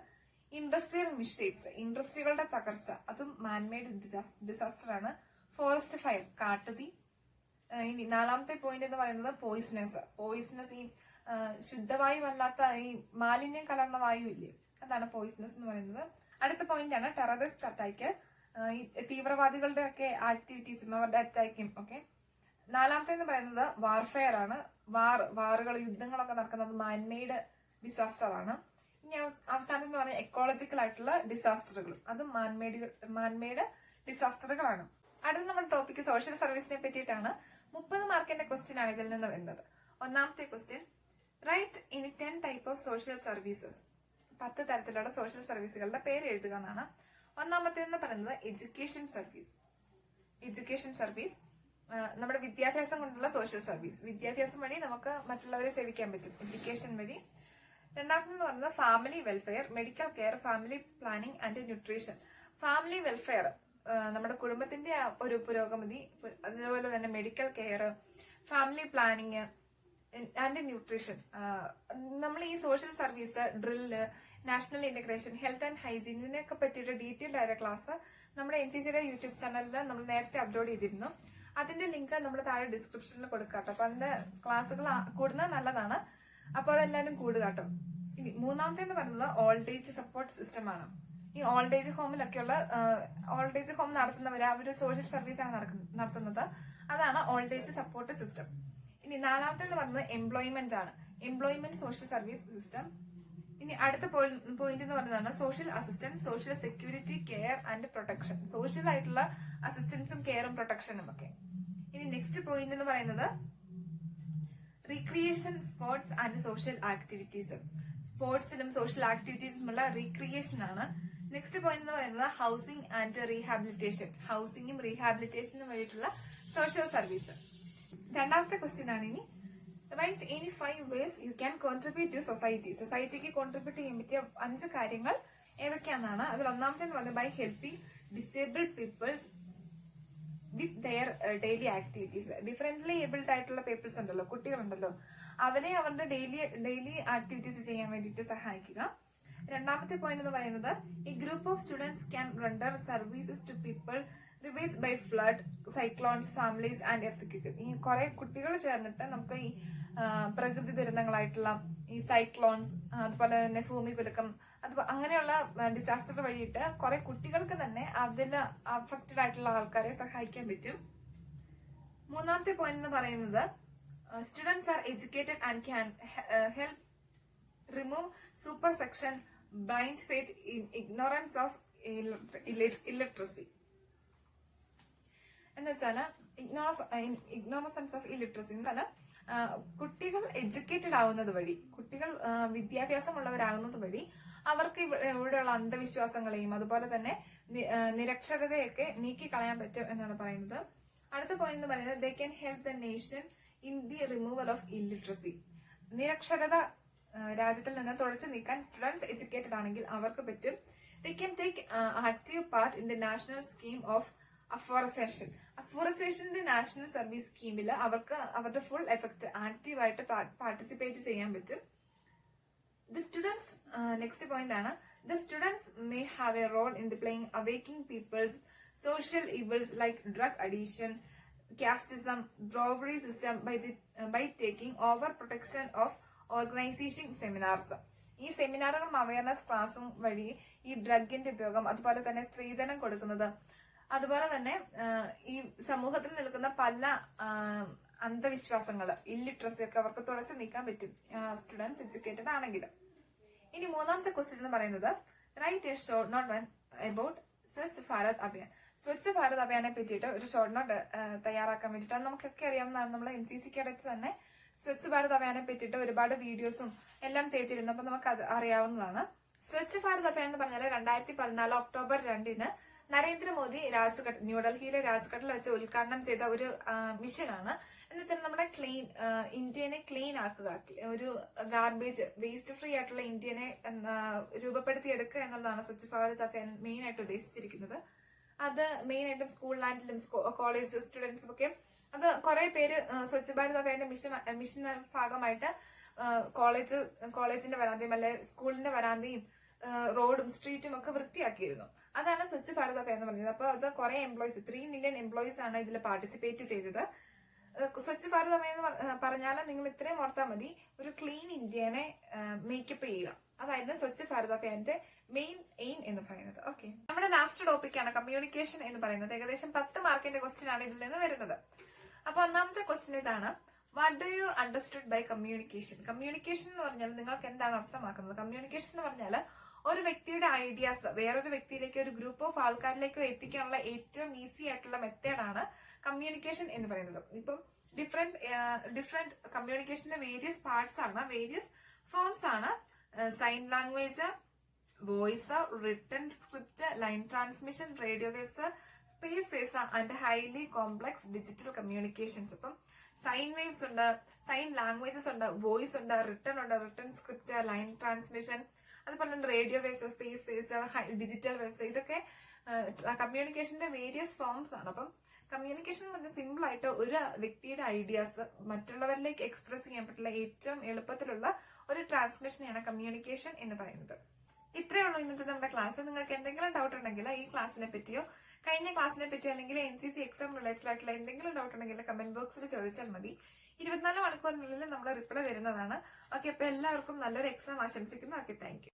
ഇൻഡസ്ട്രിയൽ മിസ്ഷേപ്സ്, ഇൻഡസ്ട്രികളുടെ തകർച്ച, അതും മാൻമെയ്ഡ് ഡിസാസ്റ്റർ ആണ്. ഫോറസ്റ്റ് ഫയർ, കാട്ടുതീ. ഇനി നാലാമത്തെ പോയിന്റ് എന്ന് പറയുന്നത് പോയിസണസ്. ഈ ശുദ്ധവായു അല്ലാത്ത ഈ മാലിന്യം കലർന്ന വായു ഇല്ലേ, അതാണ് പോയിസണസ് എന്ന് പറയുന്നത്. അടുത്ത പോയിന്റ് ആണ് ടെററിസ്റ്റ് അറ്റാക്ക്. ഈ തീവ്രവാദികളുടെ ഒക്കെ ആക്ടിവിറ്റീസും അവരുടെ അറ്റാക്കും ഒക്കെ. നാലാമത്തെ എന്ന് പറയുന്നത് വാർഫെയർ ആണ്. വാറുകൾ, യുദ്ധങ്ങളൊക്കെ നടക്കുന്നത് മാൻമെയ്ഡ് ഡിസാസ്റ്റർ ആണ്. ഇനി അവസാനം എന്ന് പറഞ്ഞാൽ എക്കോളജിക്കൽ ആയിട്ടുള്ള ഡിസാസ്റ്ററുകൾ, അതും മാൻമെയ്ഡ് ഡിസാസ്റ്ററുകളാണ്. അടുത്ത നമ്മുടെ ടോപ്പിക് സോഷ്യൽ സർവീസിനെ പറ്റിയിട്ടാണ്. 30 മാർക്കിന്റെ ക്വസ്റ്റ്യൻ ആണ് ഇതിൽ നിന്ന് വരുന്നത്. ഒന്നാമത്തെ question, write in 10 type of social services. 10 തരത്തിലുള്ള സോഷ്യൽ സർവീസുകളുടെ പേര് എഴുതുക എന്നാണ്. ഒന്നാമത്തേന്ന് പറയുന്നത് എഡ്യൂക്കേഷൻ സർവീസ്. നമ്മുടെ വിദ്യാഭ്യാസം കൊണ്ടുള്ള സോഷ്യൽ സർവീസ്. വിദ്യാഭ്യാസം വഴി നമുക്ക് മറ്റുള്ളവരെ സേവിക്കാൻ പറ്റും, എഡ്യൂക്കേഷൻ വഴി. രണ്ടാമതെന്ന് പറയുന്നത് family welfare, medical care, family planning and nutrition. Family welfare നമ്മുടെ കുടുംബത്തിന്റെ ഒരു പുരോഗതി, അതുപോലെ തന്നെ medical care, family planning and nutrition. നമ്മൾ ഈ social service, drill, national integration, health and hygiene, ഇതിനൊക്കെ പറ്റിയിട്ട് ഡീറ്റെയിൽഡ് ആയ ക്ലാസ് നമ്മുടെ NCCയുടെ യൂട്യൂബ് ചാനലിൽ നമ്മൾ നേരത്തെ അപ്ലോഡ് ചെയ്തിരുന്നു. അതിന്റെ ലിങ്ക് നമ്മൾ താഴെ ഡിസ്ക്രിപ്ഷനിൽ കൊടുക്കാട്ടോ. അപ്പൊ അതിന്റെ ക്ലാസ്സുകൾ കൂടുന്നത് നല്ലതാണ്. അപ്പൊ അതെല്ലാവരും കൂടുക കേട്ടോ. ഇനി മൂന്നാമത്തെ എന്ന് പറയുന്നത് ഓൾഡ് ഏജ് സപ്പോർട്ട് സിസ്റ്റം ആണ്. ഈ ഓൾഡ് ഏജ് ഹോമിലൊക്കെയുള്ള ഓൾഡ് ഏജ് ഹോം നടത്തുന്നവര് അവര് സോഷ്യൽ സർവീസ് ആണ് നടത്തുന്നത്. അതാണ് ഓൾഡ് ഏജ് സപ്പോർട്ട് സിസ്റ്റം. ഇനി നാലാമത്തെ എന്ന് പറയുന്നത് എംപ്ലോയ്മെന്റ് ആണ്. Employment social service system. ഇനി അടുത്ത പോയിന്റ് എന്ന് പറയുന്നതാണ് social assistance, social security, care and protection. Social ആയിട്ടുള്ള അസിസ്റ്റൻസും കെയറും പ്രൊട്ടക്ഷനും ഒക്കെ. ഇനി നെക്സ്റ്റ് പോയിന്റ് എന്ന് പറയുന്നത് recreation, sports and social activities. സ്പോർട്സിലും സോഷ്യൽ ആക്ടിവിറ്റീസിലുമുള്ള റീക്രിയേഷൻ ആണ്. നെക്സ്റ്റ് പോയിന്റ് എന്ന് പറയുന്നത് ഹൗസിംഗ് ആൻഡ് റീഹാബിലിറ്റേഷൻ. ഹൗസിംഗും റീഹാബിലിറ്റേഷനും വേണ്ടിയിട്ടുള്ള സോഷ്യൽ സർവീസ്. രണ്ടാമത്തെ ക്വസ്റ്റ്യൻ ആണ് ഇനി write any 5 ways you can contribute to society. സൊസൈറ്റിക്ക് കോൺട്രിബ്യൂട്ട് ചെയ്യാൻ പറ്റിയ 5 കാര്യങ്ങൾ ഏതൊക്കെയാണെന്നാണ്. അതിൽ ഒന്നാമത്തെ എന്ന് പറയുന്നത് by helping disabled peoples with their daily activities. Differently abled ആയിട്ടുള്ള പീപ്പിൾസ് ഉണ്ടല്ലോ, കുട്ടികളുണ്ടല്ലോ, അവരെ അവരുടെ ഡെയിലി ആക്ടിവിറ്റീസ് ചെയ്യാൻ വേണ്ടിയിട്ട് സഹായിക്കുക. രണ്ടാമത്തെ പോയിന്റ് എന്ന് പറയുന്നത് ഈ group of students can render services to people reverse by flood, cyclones, families and earth. ഈ കുറെ കുട്ടികൾ ചേർന്നിട്ട് നമുക്ക് ഈ പ്രകൃതി ദുരന്തങ്ങളായിട്ടുള്ള ഈ സൈക്ലോൺസ്, അതുപോലെ തന്നെ ഭൂമികുലുക്കം, അതുപോലെ അങ്ങനെയുള്ള ഡിസാസ്റ്റർ വഴിയിട്ട് കുറെ കുട്ടികൾക്ക് തന്നെ അതിൽ അഫക്റ്റഡ് ആയിട്ടുള്ള ആൾക്കാരെ സഹായിക്കാൻ പറ്റും. മൂന്നാമത്തെ പോയിന്റ് എന്ന് പറയുന്നത് students are educated and can help remove super section, blind faith in ignorance of illiteracy. എന്ന് വെച്ചാല് ഇഗ്നോറൻസ് ഓഫ് ഇല്ലിറ്ററസി എന്നാല് കുട്ടികൾ എഡ്യൂക്കേറ്റഡ് ആവുന്നത് വഴി, കുട്ടികൾ വിദ്യാഭ്യാസമുള്ളവരാകുന്നത് വഴി അവർക്ക് ഇവിടെയുള്ള അന്ധവിശ്വാസങ്ങളെയും അതുപോലെ തന്നെ നിരക്ഷരതയൊക്കെ നീക്കിക്കളയാൻ പറ്റും എന്നാണ് പറയുന്നത്. അടുത്ത പോയിന്റ് എന്ന് പറയുന്നത് they can help the nation in the removal of illiteracy. നിരക്ഷരത രാജ്യത്തിൽ നിന്ന് തുടച്ചു നീക്കാൻ സ്റ്റുഡൻസ് എഡ്യൂക്കേറ്റഡ് ആണെങ്കിൽ അവർക്ക് പറ്റും. They can take active part in the national scheme of അഫോറസ്റ്റേഷന്റെ നാഷണൽ സർവീസ് സ്കീമിൽ അവർക്ക് അവരുടെ ഫുൾ എഫക്ട് ആക്റ്റീവായിട്ട് പാർട്ടിസിപ്പേറ്റ് ചെയ്യാൻ പറ്റും. ദി സ്റ്റുഡൻസ് നെക്സ്റ്റ് പോയിന്റ് ആണ് the students may have a role in playing awakening peoples social evils like drug addiction, casteism, dowry system by taking over protection of organisation seminars. ഈ സെമിനാറുകളും awareness ക്ലാസ്സും വഴി ഈ ഡ്രഗിന്റെ ഉപയോഗം, അതുപോലെ തന്നെ സ്ത്രീധനം കൊടുക്കുന്നത്, അതുപോലെ തന്നെ ഈ സമൂഹത്തിൽ നിൽക്കുന്ന പല അന്ധവിശ്വാസങ്ങള്, ഇല്ലിറ്ററസി ഒക്കെ അവർക്ക് തുടച്ചു നീക്കാൻ പറ്റും സ്റ്റുഡൻസ് എഡ്യൂക്കേറ്റഡ് ആണെങ്കിൽ. ഇനി മൂന്നാമത്തെ ക്വസ്റ്റ്യൻ എന്ന് പറയുന്നത് write a short note about Swachh Bharat Abhiyan. Swachh Bharat അഭിയാനെ പറ്റിയിട്ട് ഒരു ഷോർട്ട് നോട്ട് തയ്യാറാക്കാൻ വേണ്ടിയിട്ട്, അത് നമുക്കൊക്കെ അറിയാവുന്നതാണ്. നമ്മൾ NCC കേഡറ്റ്സ് തന്നെ സ്വച്ഛ് ഭാരത് അഭിയാനെ പറ്റിയിട്ട് ഒരുപാട് വീഡിയോസും എല്ലാം ചെയ്തിരുന്നു. അപ്പൊ നമുക്ക് അത് അറിയാവുന്നതാണ്. സ്വച്ഛ് ഭാരത് അഭിയാൻ എന്ന് പറഞ്ഞാൽ 2014 ഒക്ടോബർ 2 നരേന്ദ്രമോദി ന്യൂഡൽഹിയിലെ രാജ്ഘട്ടിൽ വെച്ച് ഉദ്ഘാടനം ചെയ്ത ഒരു മിഷനാണ്. എന്ന് വെച്ചാൽ നമ്മുടെ ഇന്ത്യനെ ക്ലീൻ ആക്കുക, ഒരു ഗാർബേജ് വേസ്റ്റ് ഫ്രീ ആയിട്ടുള്ള ഇന്ത്യനെ രൂപപ്പെടുത്തിയെടുക്കുക എന്നുള്ളതാണ് സ്വച്ഛ് ഭാരത് അഭിയാൻ മെയിൻ ആയിട്ട് ഉദ്ദേശിച്ചിരിക്കുന്നത്. അത് മെയിൻ ആയിട്ടും സ്കൂൾ ലാൻഡിലും കോളേജ് സ്റ്റുഡൻസും ഒക്കെ അത് കുറെ പേര് സ്വച്ഛ് ഭാരത് അഭിയാന്റെ മിഷൻ ഭാഗമായിട്ട് കോളേജിന്റെ വരാന്തയും അല്ലെ സ്കൂളിന്റെ വരാന്തയും റോഡും സ്ട്രീറ്റും ഒക്കെ വൃത്തിയാക്കിയിരുന്നു. അതാണ് സ്വച്ഛ് ഭാരത് അഭിയാൻ എന്ന് പറഞ്ഞത്. അപ്പൊ അത് കുറെ എംപ്ലോയീസ്, 3 million എംപ്ലോയീസ് ആണ് ഇതിൽ പാർട്ടിസിപ്പേറ്റ് ചെയ്തത്. സ്വച്ഛ് ഭാരത് അഭിയാൻ എന്ന് പറഞ്ഞാൽ നിങ്ങൾ ഇത്രയും ഓർത്താൽ മതി, ഒരു ക്ലീൻ ഇന്ത്യനെ മേക്കപ്പ് ചെയ്യുക. അതായത് സ്വച്ഛ് ഭാരത് അഭിയാന്റെ മെയിൻ എയിം എന്ന് പറയുന്നത്. ഓക്കെ, നമ്മുടെ ലാസ്റ്റ് ടോപ്പിക്കാണ് കമ്മ്യൂണിക്കേഷൻ എന്ന് പറയുന്നത്. ഏകദേശം 10 മാർക്കിന്റെ ക്വസ്റ്റ്യൻ ആണ് ഇതിൽ നിന്ന് വരുന്നത്. അപ്പൊ ഒന്നാമത്തെ ക്വസ്റ്റ്യൻ ഇതാണ്, what do you understood by communication? Communication എന്ന് പറഞ്ഞാൽ നിങ്ങൾക്ക് എന്താണ് അർത്ഥമാക്കുന്നത്? കമ്മ്യൂണിക്കേഷൻ എന്ന് പറഞ്ഞാൽ ഒരു വ്യക്തിയുടെ ഐഡിയാസ് വേറൊരു വ്യക്തിയിലേക്കോ ഒരു ഗ്രൂപ്പ് ഓഫ് ആൾക്കാരിലേക്കോ എത്തിക്കാനുള്ള ഏറ്റവും ഈസി ആയിട്ടുള്ള മെത്തേഡാണ് കമ്മ്യൂണിക്കേഷൻ എന്ന് പറയുന്നത്. ഇപ്പം ഡിഫറെന്റ് കമ്മ്യൂണിക്കേഷന്റെ വേരിയസ് പാർട്സ് ആണ്, വേരിയസ് ഫോംസ് ആണ്. Sign language, voice, written script, line transmission, radio waves, space waves and highly complex digital communications. ഇപ്പം സൈൻ വേവ്സ് ഉണ്ട്, സൈൻ ലാംഗ്വേജസ് ഉണ്ട്, വോയിസ് ഉണ്ട്, റിട്ടൺ സ്ക്രിപ്റ്റ്, ലൈൻ ട്രാൻസ്മിഷൻ, അതുപോലെ തന്നെ radio waves, space waves, digital waves, ഇതൊക്കെ കമ്മ്യൂണിക്കേഷന്റെ various forms ആണ്. അപ്പം കമ്മ്യൂണിക്കേഷൻ എന്ന് പറഞ്ഞാൽ സിമ്പിൾ ആയിട്ട് ഒരു വ്യക്തിയുടെ ഐഡിയാസ് മറ്റുള്ളവരിലേക്ക് എക്സ്പ്രസ് ചെയ്യാൻ പറ്റുള്ള ഏറ്റവും എളുപ്പത്തിലുള്ള ഒരു ട്രാൻസ്മിഷനെയാണ് കമ്മ്യൂണിക്കേഷൻ എന്ന് പറയുന്നത്. ഇത്രയേ ഉള്ളൂ ഇന്നത്തെ നമ്മുടെ ക്ലാസ്. നിങ്ങൾക്ക് എന്തെങ്കിലും ഡൗട്ട് ഉണ്ടെങ്കിൽ ഈ ക്ലാസ്സിനെ പറ്റിയോ കഴിഞ്ഞ ക്ലാസ്സിനെ പറ്റി അല്ലെങ്കിൽ NCC എക്സാം റിലേറ്റഡ് ആയിട്ടുള്ള എന്തെങ്കിലും ഡൗട്ട് ഉണ്ടെങ്കിൽ കമന്റ് ബോക്സിൽ ചോദിച്ചാൽ മതി. 24 മണിക്കൂറിനുള്ളിൽ നമ്മൾ റിപ്ലൈ തരുന്നതാണ്. ഓക്കെ, അപ്പൊ എല്ലാവർക്കും നല്ലൊരു എക്സാം ആശംസിക്കുന്നു. Okay, thank you.